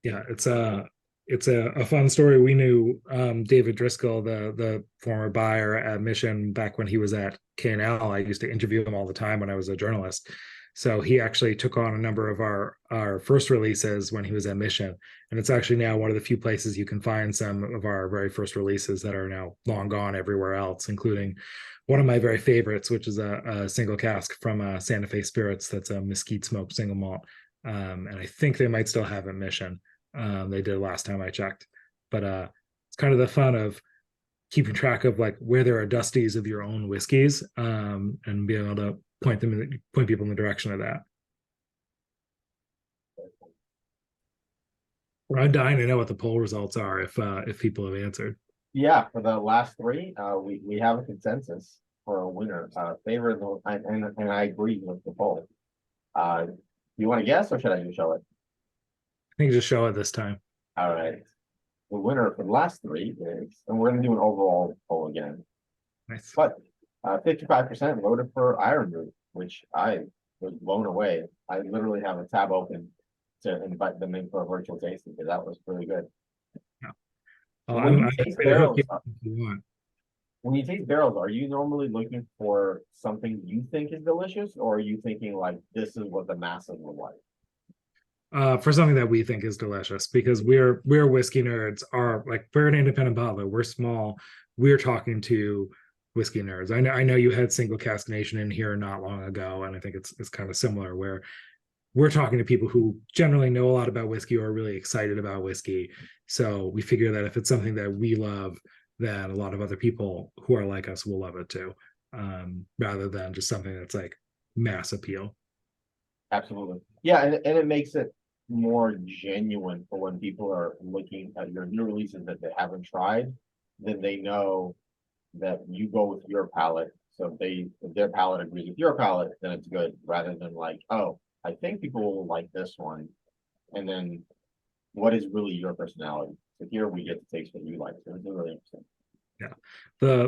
S2: Yeah, it's a fun story. We knew David Driscoll, the former buyer at Mission, back when he was at K&L. I used to interview him all the time when I was a journalist. So he actually took on a number of our first releases when he was at Mission. And it's actually now one of the few places you can find some of our very first releases that are now long gone everywhere else, including one of my very favorites, which is a single cask from Santa Fe Spirits. That's a mesquite smoked single malt. And I think they might still have a Mission. They did last time I checked. But it's kind of the fun of keeping track of like where there are dusties of your own whiskeys, and being able to point people in the direction of that. Well, I'm dying to know what the poll results are if people have answered.
S1: Yeah, for the last 3, we have a consensus for a winner. Favor and I agree with the poll. You want to guess, or should I just show it?
S2: I think just show it this time.
S1: All right. The winner for the last 3 is, and we're going to do an overall poll again.
S2: Nice.
S1: But 55% voted for Iron Root, which I was blown away. I literally have a tab open to invite them in for a virtual tasting because that was really good.
S2: Yeah.
S1: When you taste barrels,
S2: want.
S1: when you taste barrels, are you normally looking for something you think is delicious, or are you thinking like this is what the masses would like?
S2: for something that we think is delicious, because we're whiskey nerds. Are like, we're an independent bottler, we're small, we're talking to whiskey nerds. I know you had Single Cask Nation in here not long ago, and I think it's kind of similar, where we're talking to people who generally know a lot about whiskey or are really excited about whiskey. So we figure that if it's something that we love, then a lot of other people who are like us will love it too, rather than just something that's like mass appeal.
S1: Absolutely. Yeah, and it makes it more genuine for when people are looking at your new releases that they haven't tried, then they know that you go with your palate. So if their palate agrees with your palate, then it's good, rather than like, oh, I think people will like this one. And then what is really your personality? So here we get to taste what you like. So it's really interesting.
S2: Yeah.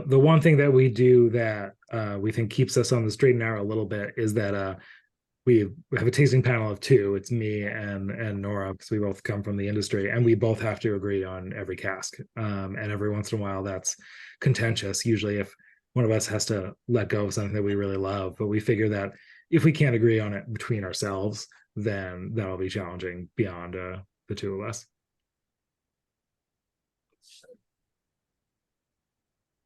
S2: The one thing that we do that we think keeps us on the straight and narrow a little bit is that we have a tasting panel of two. It's me and Nora, because we both come from the industry, and we both have to agree on every cask. And every once in a while that's contentious, usually if one of us has to let go of something that we really love. But we figure that if we can't agree on it between ourselves, then that'll be challenging beyond the two of us.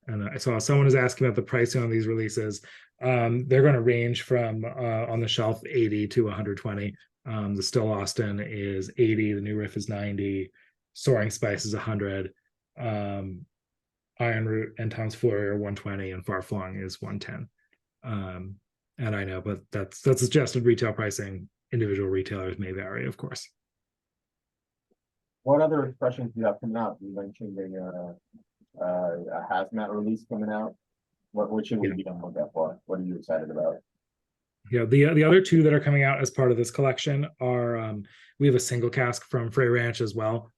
S2: And I saw someone is asking about the pricing on these releases. They're going to range from on the shelf 80 to 120. The Still Austin is 80, the New Riff is 90, Soaring Spice is 100, Iron Root and Tom's Flurry are 120, and Far Flung is 110. And I know, but that's suggested retail pricing. Individual retailers may vary, of course.
S1: What other expressions do you have coming out? You mentioned a hazmat release coming out. What should we be on the lookout for? What are you excited about?
S2: Yeah, the other two that are coming out as part of this collection are we have a single cask from Frey Ranch as well,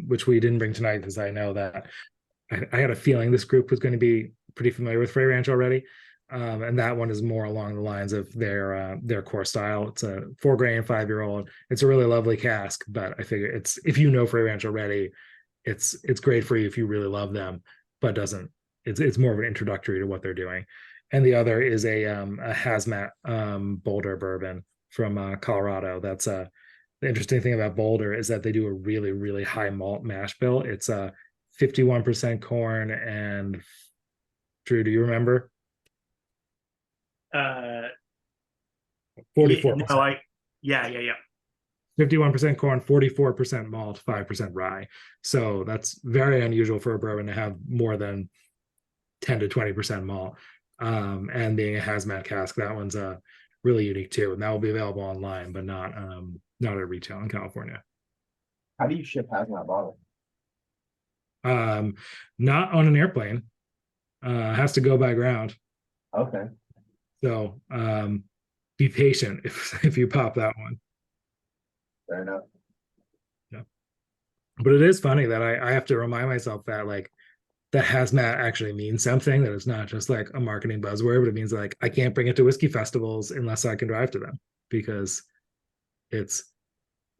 S2: which we didn't bring tonight because I know that I had a feeling this group was going to be pretty familiar with Frey Ranch already. And that one is more along the lines of their core style. It's a 4-grain 5-year-old. It's a really lovely cask, but I figure it's, if you know Frey Ranch already, it's great for you if you really love them, but it's more of an introductory to what they're doing. And the other is a hazmat Boulder bourbon from Colorado. That's the interesting thing about Boulder is that they do a really, really high malt mash bill. It's 51% corn and Drew, do you remember? 44%.
S3: Yeah.
S2: 51% corn, 44% malt, 5% rye. So that's very unusual for a bourbon to have more than 10 to 20% malt. And being a hazmat cask, that one's really unique too. And that will be available online, but not at retail in California.
S1: How do you ship hazmat bottles?
S2: Not on an airplane. Has to go by ground.
S1: Okay.
S2: So be patient if you pop that one.
S1: Fair enough.
S2: Yeah. But it is funny that I have to remind myself that like that hazmat actually means something, that it's not just like a marketing buzzword, but it means like I can't bring it to whiskey festivals unless I can drive to them, because it's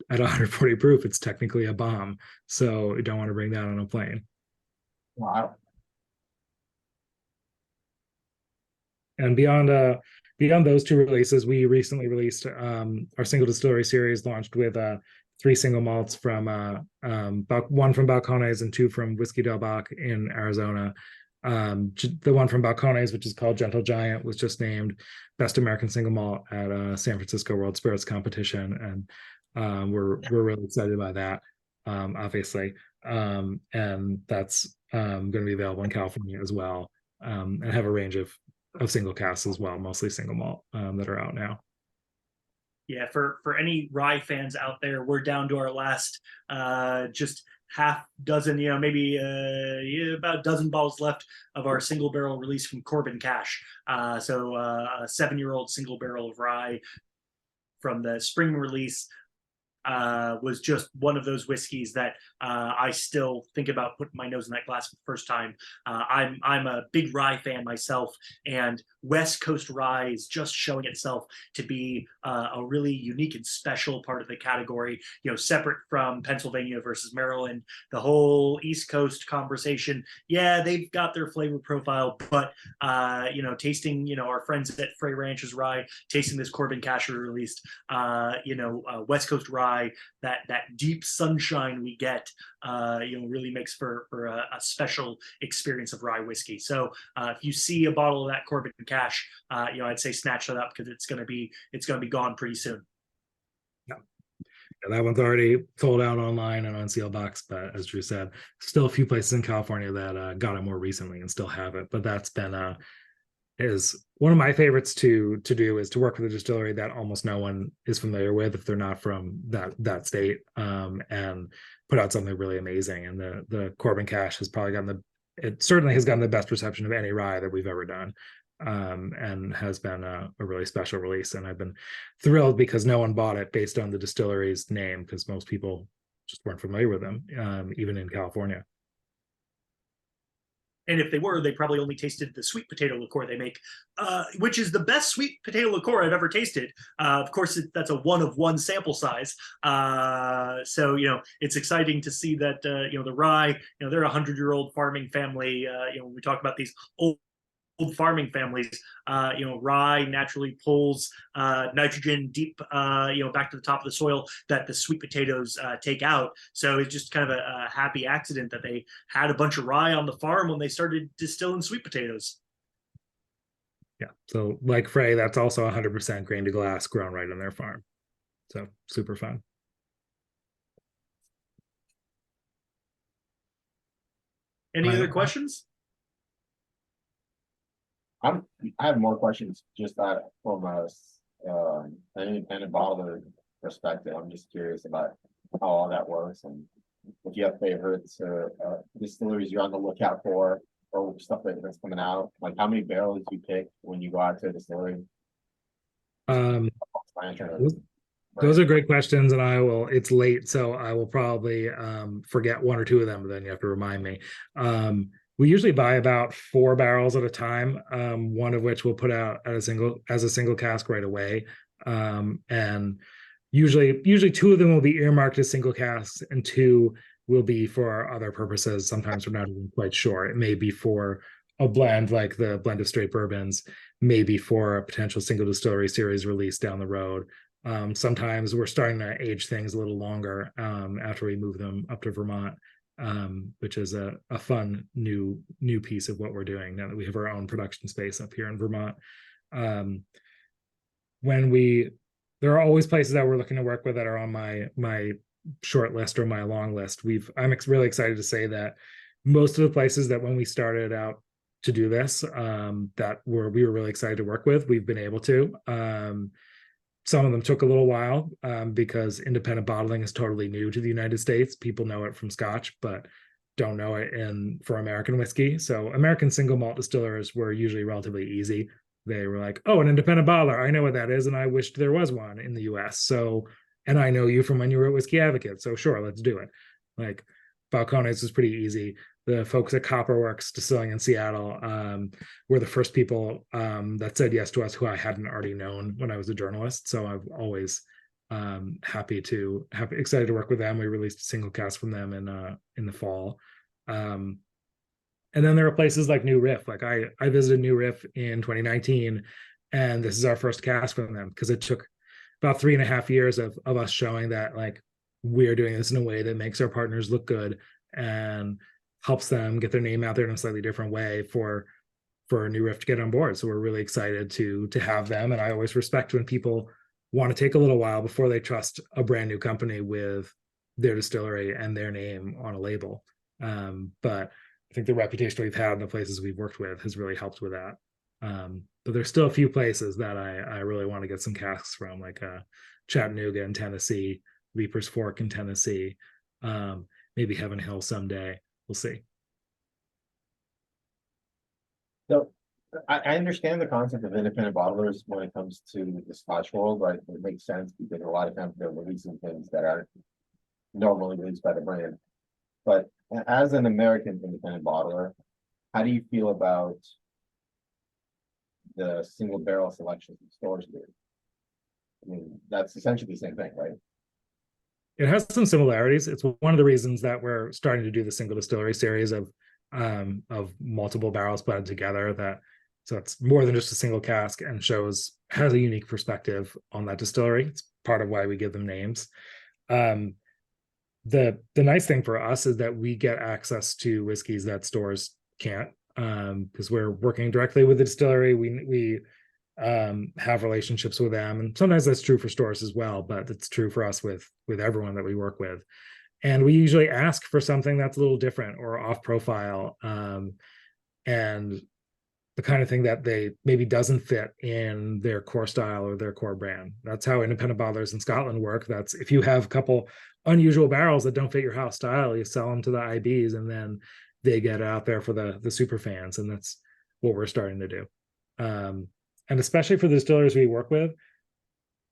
S2: at 140 proof, it's technically a bomb. So you don't want to bring that on a plane.
S1: Wow.
S2: And beyond those two releases, we recently released our single distillery series, launched with 3 single malts from one from Balcones and 2 from Whiskey Del Bac in Arizona. The one from Balcones, which is called Gentle Giant, was just named Best American Single Malt at San Francisco World Spirits Competition, and we're really excited about that, obviously. And that's going to be available in California as well, and have a range of single casks as well, mostly single malt, that are out now.
S3: Yeah, for any rye fans out there, we're down to our last just half dozen, maybe about a dozen bottles left of our single barrel release from Corbin Cash. So a 7-year-old single barrel of rye from the spring release. Was just one of those whiskeys that I still think about putting my nose in that glass for the first time. I'm a big rye fan myself, and West Coast rye is just showing itself to be a really unique and special part of the category. Separate from Pennsylvania versus Maryland, the whole East Coast conversation. Yeah, they've got their flavor profile, but tasting our friends at Frey Ranch's rye, tasting this Corbin Cash released, West Coast rye. rye, that deep sunshine we get, really makes for a special experience of rye whiskey. So if you see a bottle of that Corbin Cash, I'd say snatch that up because it's gonna be gone pretty soon.
S2: Yeah, that one's already sold out online and on Sealbox, but as Drew said, still a few places in California that got it more recently and still have it. But that's been is one of my favorites to do, is to work with a distillery that almost no one is familiar with if they're not from that state, and put out something really amazing. And the Corbin Cash has probably gotten it certainly has gotten the best reception of any rye that we've ever done, and has been a really special release. And I've been thrilled because no one bought it based on the distillery's name, because most people just weren't familiar with them, even in California.
S3: And if they were, they probably only tasted the sweet potato liqueur they make, which is the best sweet potato liqueur I've ever tasted. Of course, that's a 1-of-1 sample size. So, it's exciting to see that, the rye, they're a 100-year-old farming family. When we talk about these old farming families, rye naturally pulls nitrogen deep, back to the top of the soil that the sweet potatoes take out. So it's just kind of a happy accident that they had a bunch of rye on the farm when they started distilling sweet potatoes.
S2: Yeah. So like Frey, that's also 100% grain to glass grown right on their farm. So super fun.
S3: Any other questions?
S1: I have more questions just from an independent bottler perspective. I'm just curious about how all that works, and if you have favorites or distilleries you're on the lookout for, or stuff that's coming out. Like how many barrels you pick when you go out to a distillery?
S2: Those are great questions, and it's late, so I will probably forget one or two of them, but then you have to remind me. We usually buy about 4 barrels at a time, one of which we'll put out as a single cask right away. And usually 2 of them will be earmarked as single casks, and 2 will be for other purposes. Sometimes we're not even quite sure. It may be for a blend, like the blend of straight bourbons, maybe for a potential single distillery series release down the road. Sometimes we're starting to age things a little longer after we move them up to Vermont. Which is a fun new piece of what we're doing now that we have our own production space up here in Vermont. There are always places that we're looking to work with that are on my short list or my long list. I'm really excited to say that most of the places that when we started out to do this, that we were really excited to work with, we've been able to. Some of them took a little while because independent bottling is totally new to the United States. People know it from Scotch, but don't know it for American whiskey. So American single malt distillers were usually relatively easy. They were like, oh, an independent bottler, I know what that is, and I wished there was one in the US. So, and I know you from when you were at Whiskey Advocate, so sure, let's do it. Like Balcones was pretty easy. The folks at Copperworks Distilling in Seattle were the first people that said yes to us, who I hadn't already known when I was a journalist. So I've always excited to work with them. We released a single cask from them in the fall. And then there are places like New Riff. Like I visited New Riff in 2019, and this is our first cask from them because it took about 3.5 years of us showing that like we're doing this in a way that makes our partners look good and helps them get their name out there in a slightly different way for New Riff to get on board. So we're really excited to have them. And I always respect when people want to take a little while before they trust a brand new company with their distillery and their name on a label. But I think the reputation we've had in the places we've worked with has really helped with that. But there's still a few places that I really want to get some casks from, like Chattanooga in Tennessee, Reaper's Fork in Tennessee, maybe Heaven Hill someday. We'll see.
S1: So I understand the concept of independent bottlers when it comes to the Scotch world, right? It makes sense because a lot of times they're releasing things that aren't normally released by the brand. But as an American independent bottler, how do you feel about the single barrel selections in stores do? I mean, that's essentially the same thing, right?
S2: It has some similarities. It's one of the reasons that we're starting to do the single distillery series of multiple barrels blended together. So it's more than just a single cask and has a unique perspective on that distillery. It's part of why we give them names. The nice thing for us is that we get access to whiskeys that stores can't, because we're working directly with the distillery. We have relationships with them, and sometimes that's true for stores as well, but it's true for us with everyone that we work with. And we usually ask for something that's a little different or off profile, and the kind of thing that they maybe doesn't fit in their core style or their core brand. That's how independent bottlers in Scotland work. That's if you have a couple unusual barrels that don't fit your house style, you sell them to the IBs, and then they get out there for the super fans, and that's what we're starting to do. And especially for the distillers we work with,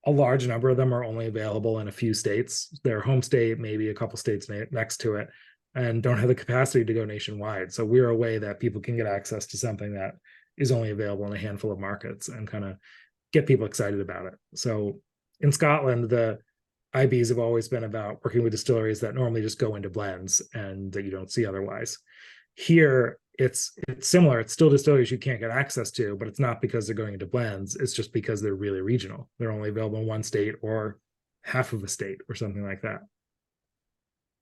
S2: a large number of them are only available in a few states. Their home state, maybe a couple states next to it, and don't have the capacity to go nationwide. So we're a way that people can get access to something that is only available in a handful of markets and kind of get people excited about it. So in Scotland, the IBs have always been about working with distilleries that normally just go into blends and that you don't see otherwise. Here, it's similar. It's still distilleries you can't get access to, but it's not because they're going into blends. It's just because they're really regional. They're only available in one state or half of a state or something like that.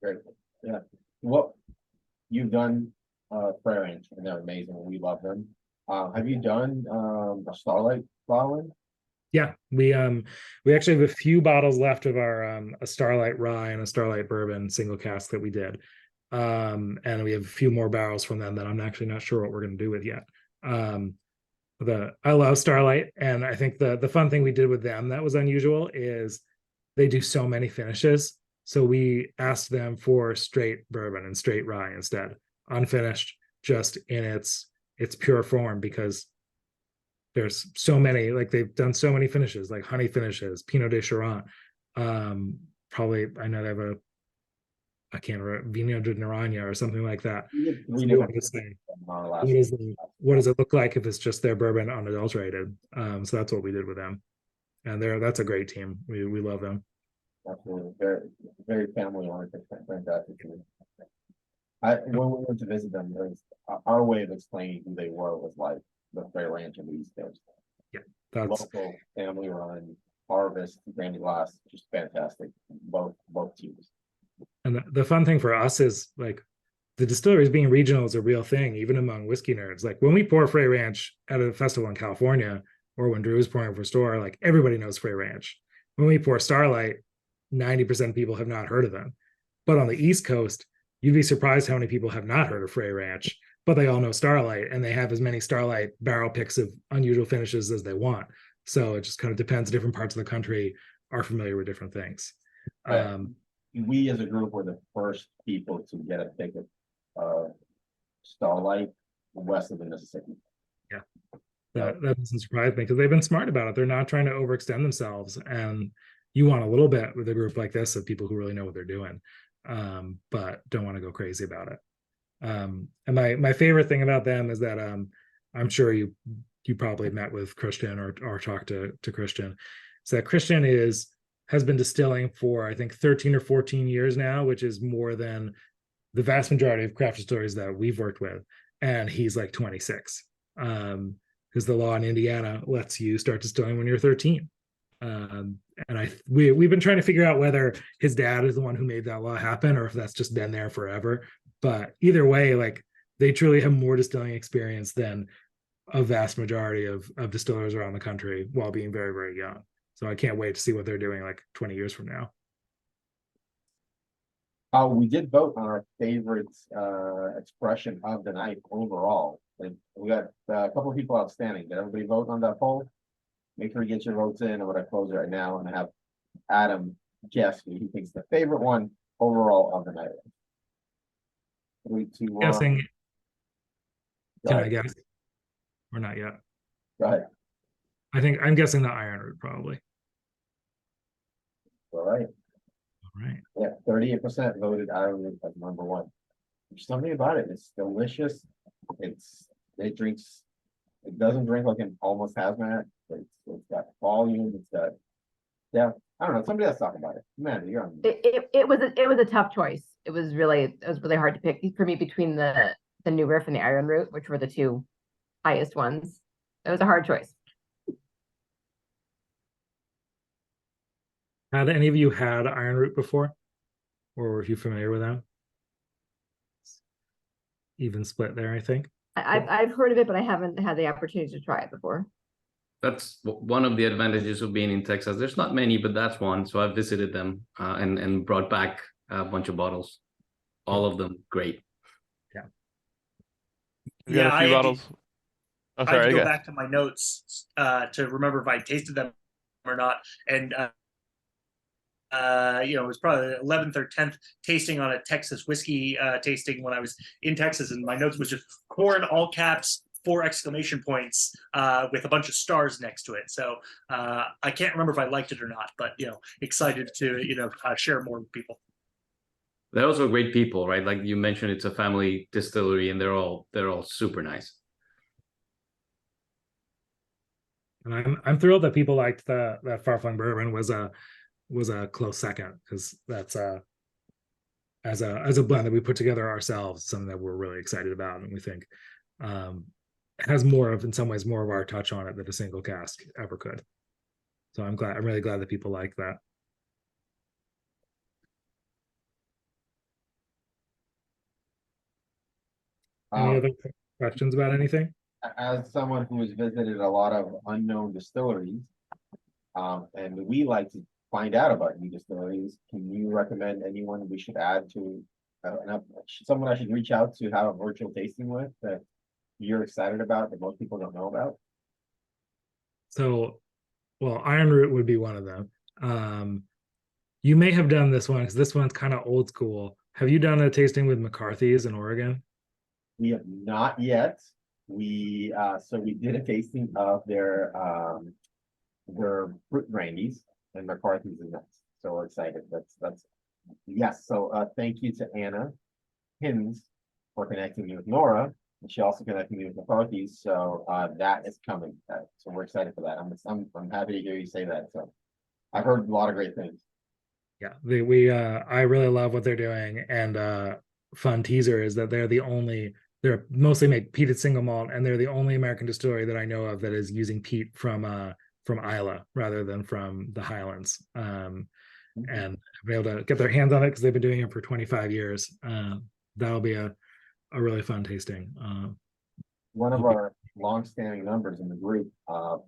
S1: Great. Yeah. What you've done, Frey Ranch, and they're amazing. We love them. Have you done a Starlight bottling?
S2: Yeah, we actually have a few bottles left of our a Starlight Rye and a Starlight Bourbon single cask that we did. And we have a few more barrels from them that I'm actually not sure what we're going to do with yet. I love Starlight, and I think the fun thing we did with them that was unusual is they do so many finishes. So we asked them for straight bourbon and straight rye instead, unfinished, just in its pure form, because there's so many, like they've done so many finishes, like honey finishes, Pinot de Charente. Probably I know they have I can't remember, Vino de Naranja or something like that.
S1: We
S2: So what does it look like if it's just their bourbon unadulterated? So that's what we did with them, and that's a great team. We love them.
S1: Absolutely, very family oriented, fantastic. When we went to visit them, our way of explaining who they were was like the Frey Ranch of the East Coast.
S2: Yeah, that's
S1: local, family run, harvest, brandy glass, just fantastic. Both teams.
S2: And the fun thing for us is like the distilleries being regional is a real thing, even among whiskey nerds. Like when we pour Frey Ranch at a festival in California, or when Drew is pouring for store, like everybody knows Frey Ranch. When we pour Starlight, 90% of people have not heard of them. But on the East Coast, you'd be surprised how many people have not heard of Frey Ranch, but they all know Starlight, and they have as many Starlight barrel picks of unusual finishes as they want. So it just kind of depends. Different parts of the country are familiar with different things.
S1: We as a group were the first people to get a pick of Starlight west of the Mississippi.
S2: Yeah, that doesn't surprise me because they've been smart about it. They're not trying to overextend themselves, and you want a little bit with a group like this of people who really know what they're doing, but don't want to go crazy about it. And my favorite thing about them is that I'm sure you probably met with Christian or talked to Christian. So that Christian has been distilling for I think 13 or 14 years now, which is more than the vast majority of craft distilleries that we've worked with, and he's like 26, because the law in Indiana lets you start distilling when you're 13. And we've been trying to figure out whether his dad is the one who made that law happen or if that's just been there forever. But either way, like they truly have more distilling experience than a vast majority of distillers around the country while being very, very young. So I can't wait to see what they're doing like 20 years from now.
S1: We did vote on our favorite expression of the night overall. Like we got a couple of people outstanding. Did everybody vote on that poll? Make sure you get your votes in. I'm going to close it right now and have Adam guess who he thinks the favorite one overall of the night. 3, 2, 1.
S2: Guessing. Can I guess? Or not yet?
S1: Go ahead.
S2: I'm guessing the Iron Root probably.
S1: All right.
S2: All right.
S1: Yeah, 38% voted Iron Root as number one. There's something about it. It's delicious. It doesn't drink like an almost hazmat. It's got volume. It's got, yeah. I don't know. Somebody else talk about it. Man, you're on.
S4: It was a tough choice. It was really hard to pick for me between the New Riff and the Iron Root, which were the two highest ones. It was a hard choice.
S2: Had any of you had Iron Root before? Or were you familiar with them? Even split there, I think.
S4: I've heard of it, but I haven't had the opportunity to try it before.
S9: That's one of the advantages of being in Texas. There's not many, but that's one. So I visited them and brought back a bunch of bottles. All of them great.
S11: We got a few
S3: I had to-
S11: bottles. Oh,
S3: I had
S11: sorry.
S3: to
S11: I
S3: go
S11: got
S3: back to my notes to remember if I tasted them or not. And it was probably the 11th or 10th tasting on a Texas whiskey tasting when I was in Texas, and my notes was just corn, all caps, 4 exclamation points with a bunch of stars next to it. So I can't remember if I liked it or not, but excited to share more with people.
S9: They're also great people, right? Like you mentioned, it's a family distillery, and they're all super nice.
S2: And I'm thrilled that people liked that Farflung bourbon was a close second, because that's as a blend that we put together ourselves, something that we're really excited about, and we think has in some ways more of our touch on it than a single cask ever could. So I'm really glad that people like that. Any other questions about anything?
S1: As someone who has visited a lot of unknown distilleries, and we like to find out about new distilleries, can you recommend anyone we should add to, someone I should reach out to have a virtual tasting with that you're excited about that most people don't know about?
S2: So, well, Iron Root would be one of them. You may have done this one, because this one's kind of old school. Have you done a tasting with McCarthy's in Oregon?
S1: We have not yet. We did a tasting of their fruit brandies, and McCarthy's is next. So we're excited. That's yes. So thank you to Anna Hins for connecting me with Nora, and she also connected me with McCarthy's. So that is coming. So we're excited for that. I'm happy to hear you say that. So I've heard a lot of great things.
S2: Yeah, I really love what they're doing, and fun teaser is that they're mostly make peated single malt, and they're the only American distillery that I know of that is using peat from Islay rather than from the Highlands. And be able to get their hands on it because they've been doing it for 25 years. That'll be a really fun tasting.
S1: One of our longstanding members in the group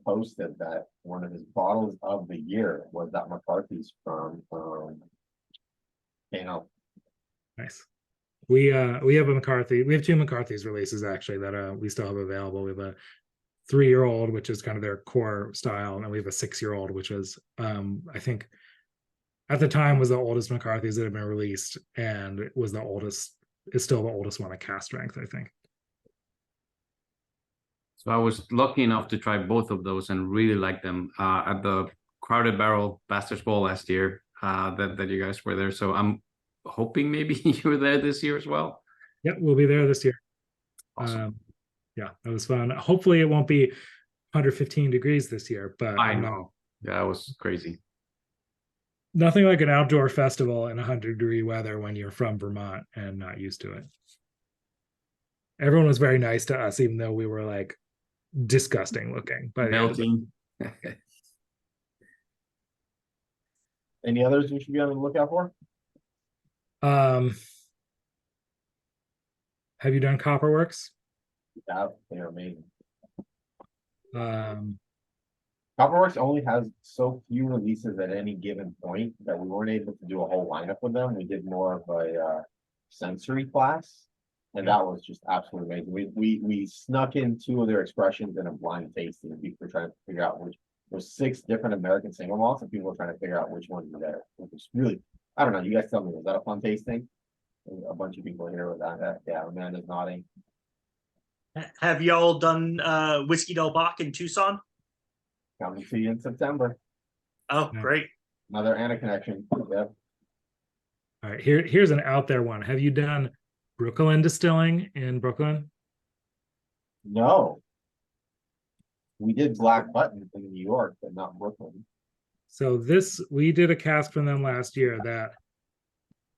S1: posted that one of his bottles of the year was that McCarthy's from
S2: Nice. We have a McCarthy. We have 2 McCarthy's releases actually that we still have available. We have a 3-year-old, which is kind of their core style, and we have a 6-year-old, which is I think at the time was the oldest McCarthy's that had been released, and it was still the oldest one at cask strength, I think.
S9: So I was lucky enough to try both of those and really like them at the Crowded Barrel Bastards Bowl last year that you guys were there. So I'm hoping maybe you were there this year as well.
S2: Yep, we'll be there this year.
S9: Awesome.
S2: Yeah, that was fun. Hopefully it won't be 115 degrees this year, but
S9: I know. Yeah, it was crazy.
S2: Nothing like an outdoor festival in 100-degree weather when you're from Vermont and not used to it. Everyone was very nice to us, even though we were like disgusting looking. But
S9: Melting.
S1: Any others we should be on the lookout for?
S2: Have you done Copperworks?
S1: Yeah, they're amazing.
S2: Um,
S1: Copperworks only has so few releases at any given point that we weren't able to do a whole lineup with them. We did more of a sensory class, and that was just absolutely amazing. We snuck in 2 of their expressions in a blind tasting, and people were trying to figure out which. There's 6 different American single malts, and people were trying to figure out which ones were there. It was really, I don't know. You guys tell me, was that a fun tasting? A bunch of people here with that. Yeah, Amanda's nodding.
S3: Have y'all done Whiskey Del Bach in Tucson?
S1: Coming to you in September.
S3: Oh,
S2: Yeah.
S3: great.
S1: Another Anna connection. Yep.
S2: all right, here's an out there one. Have you done Brooklyn Distilling in Brooklyn?
S1: No. We did Black Button in New York, but not Brooklyn.
S2: So we did a cask from them last year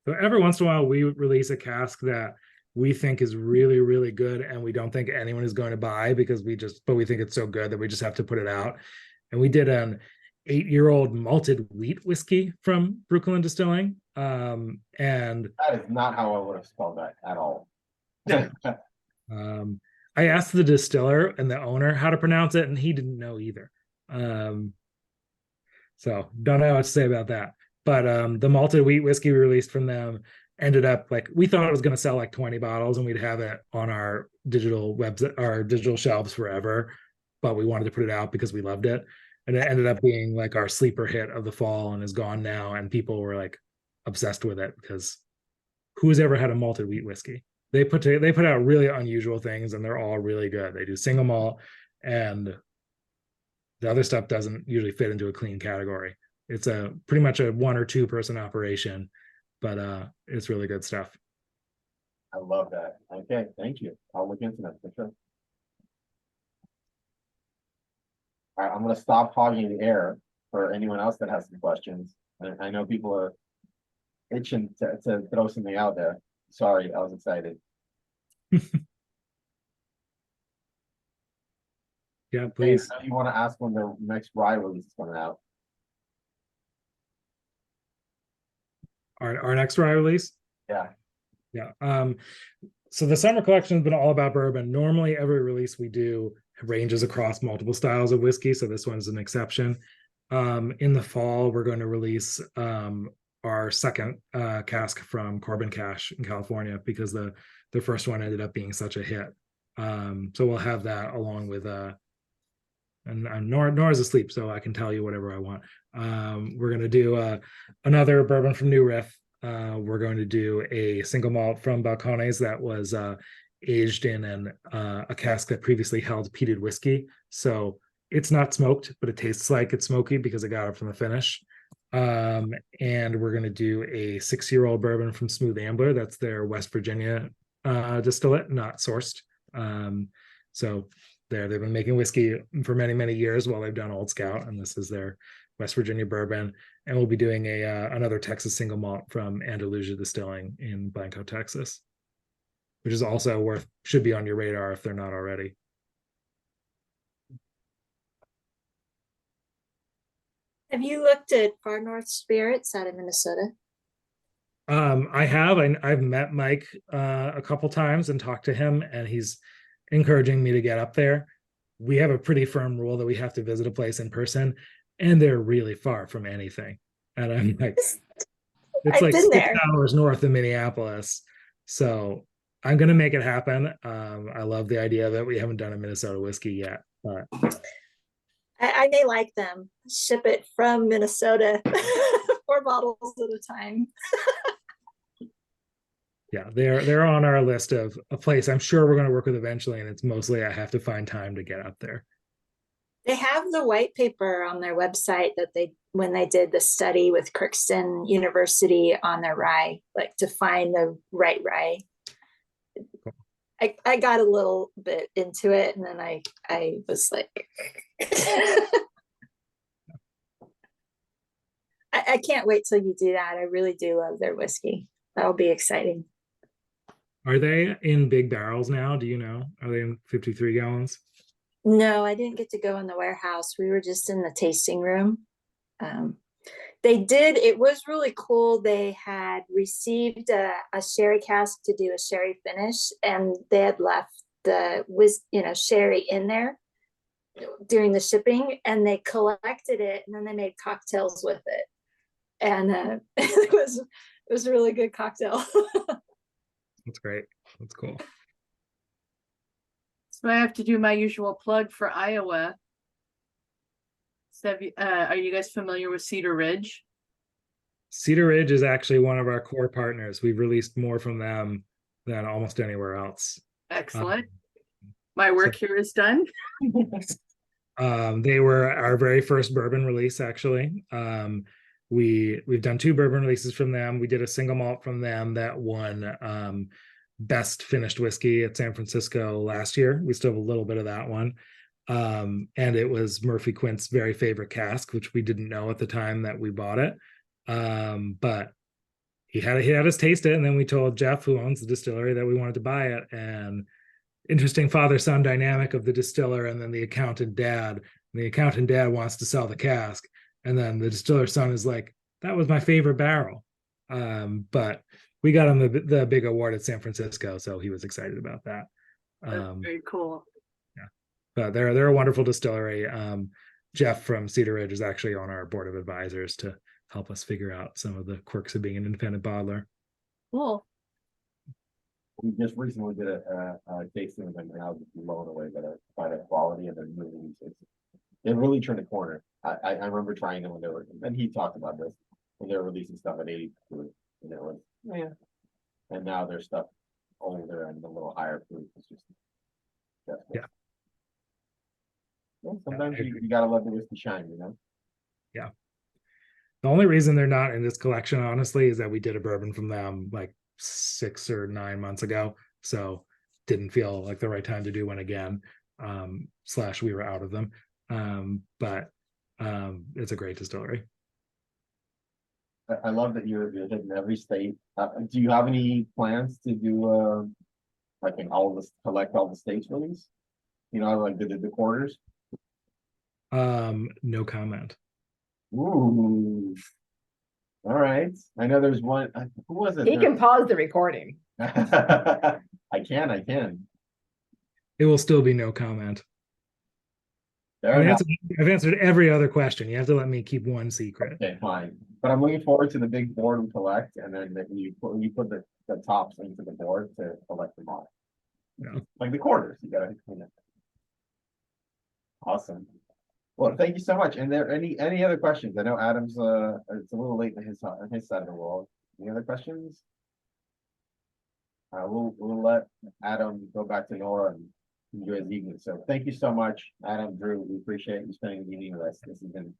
S2: so every once in a while we release a cask that we think is really, really good, and we don't think anyone is going to buy but we think it's so good that we just have to put it out. And we did an 8-year-old malted wheat whiskey from Brooklyn Distilling. And
S1: That is not how I would have spelled that at all.
S2: I asked the distiller and the owner how to pronounce it, and he didn't know either. So don't know what to say about that. But the malted wheat whiskey we released from them ended up like, we thought it was going to sell like 20 bottles and we'd have it on our digital website, our digital shelves forever. But we wanted to put it out because we loved it. And it ended up being like our sleeper hit of the fall and is gone now. And people were like obsessed with it because who's ever had a malted wheat whiskey? They put out really unusual things and they're all really good. They do single malt, and the other stuff doesn't usually fit into a clean category. It's a pretty much a 1 or 2 person operation, but it's really good stuff.
S1: I love that. Okay, thank you. I'll look into that for sure. All right, I'm gonna stop hogging the air for anyone else that has some questions. I know people are itching to throw something out there. Sorry, I was excited.
S2: Yeah, please.
S1: Hey, you want to ask when the next rye release is coming out?
S2: Our next rye release.
S1: Yeah.
S2: So the summer collection has been all about bourbon. Normally every release we do ranges across multiple styles of whiskey, so this one's an exception. In the fall, we're going to release our second cask from Corbin Cash in California because the first one ended up being such a hit. So we'll have that along with and Nora's asleep, so I can tell you whatever I want. We're going to do another bourbon from New Riff. We're going to do a single malt from Balcones that was aged in a cask that previously held peated whiskey. So it's not smoked, but it tastes like it's smoky because it got it from the finish. And we're going to do a 6-year-old bourbon from Smooth Ambler. That's their West Virginia distillate, not sourced. So they've been making whiskey for many, many years while they've done Old Scout, and this is their West Virginia bourbon. And we'll be doing another Texas single malt from Andalusia Distilling in Blanco, Texas, which is also should be on your radar if they're not already.
S6: Have you looked at Far North Spirits out of Minnesota?
S2: I have. I've met Mike a couple times and talked to him, and he's encouraging me to get up there. We have a pretty firm rule that we have to visit a place in person, and they're really far from anything. And I'm like, it's like 6 hours north of Minneapolis. So I'm gonna make it happen. I love the idea that we haven't done a Minnesota whiskey yet, but
S6: I may like them. Ship it from Minnesota, 4 bottles at a time.
S2: Yeah, they're on our list of a place I'm sure we're going to work with eventually, and it's mostly I have to find time to get up there.
S6: They have the white paper on their website that when they did the study with Crookston University on their rye, like to find the right rye. Cool. I got a little bit into it, and then I was like, I can't wait till you do that. I really do love their whiskey. That'll be exciting.
S2: Are they in big barrels now? Do you know? Are they in 53 gallons?
S6: No, I didn't get to go in the warehouse. We were just in the tasting room. It was really cool. They had received a sherry cask to do a sherry finish, and they had left the sherry in there during the shipping, and they collected it, and then they made cocktails with it. And it was a really good cocktail.
S2: That's great. That's cool.
S7: So I have to do my usual plug for Iowa. So are you guys familiar with Cedar Ridge?
S2: Cedar Ridge is actually one of our core partners. We've released more from them than almost anywhere else.
S7: Excellent. My work here is done.
S2: They were our very first bourbon release, actually. We've done 2 bourbon releases from them. We did a single malt from them that won best finished whiskey at San Francisco last year. We still have a little bit of that one. And it was Murphy Quint's very favorite cask, which we didn't know at the time that we bought it. But he had us taste it, and then we told Jeff, who owns the distillery, that we wanted to buy it. And interesting father-son dynamic of the distiller and then the accountant dad. And the accountant dad wants to sell the cask, And then the distiller's son is like, that was my favorite barrel. But we got him the big award at San Francisco, so he was excited about that.
S7: That's very cool.
S2: But they're a wonderful distillery. Jeff from Cedar Ridge is actually on our board of advisors to help us figure out some of the quirks of being an independent bottler.
S7: Cool.
S1: We just recently did a tasting of them, and I was blown away by the quality of their new releases. They really turned the corner. I remember trying them when they were, and he talked about this, when they were releasing stuff at 80 proof, and it was, yeah. And now their stuff older and a little higher proof. It's just,
S2: Yeah.
S1: Well, sometimes you gotta let the whiskey shine, you know?
S2: Yeah. The only reason they're not in this collection, honestly, is that we did a bourbon from them like 6 or 9 months ago. So didn't feel like the right time to do one again. / we were out of them. But it's a great distillery.
S1: I love that you're hitting every state. Do you have any plans to do like in all of this, collect all the states release? You know, like the quarters?
S2: No comment.
S1: Ooh. All right. I know there's one. Who was it?
S4: He can pause the recording.
S1: I can.
S2: It will still be no comment.
S1: Fair enough.
S2: I've answered every other question. You have to let me keep one secret.
S1: Okay, fine. But I'm looking forward to the big board we collect, and then you put the tops into the board to collect them all.
S2: Yeah.
S1: Like the quarters, you gotta clean it. Awesome. Well, thank you so much. And there any other questions? I know Adam's it's a little late on his side of the world. Any other questions? We'll let Adam go back to Nora and enjoy his evening. So thank you so much, Adam, Drew. We appreciate you spending the evening with us. This has been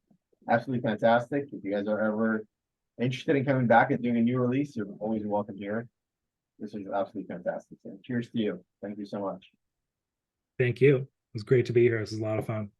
S1: absolutely fantastic. If you guys are ever interested in coming back and doing a new release, you're always welcome here. This is absolutely fantastic. So cheers to you. Thank you so much.
S2: Thank you. It was great to be here. This is a lot of fun.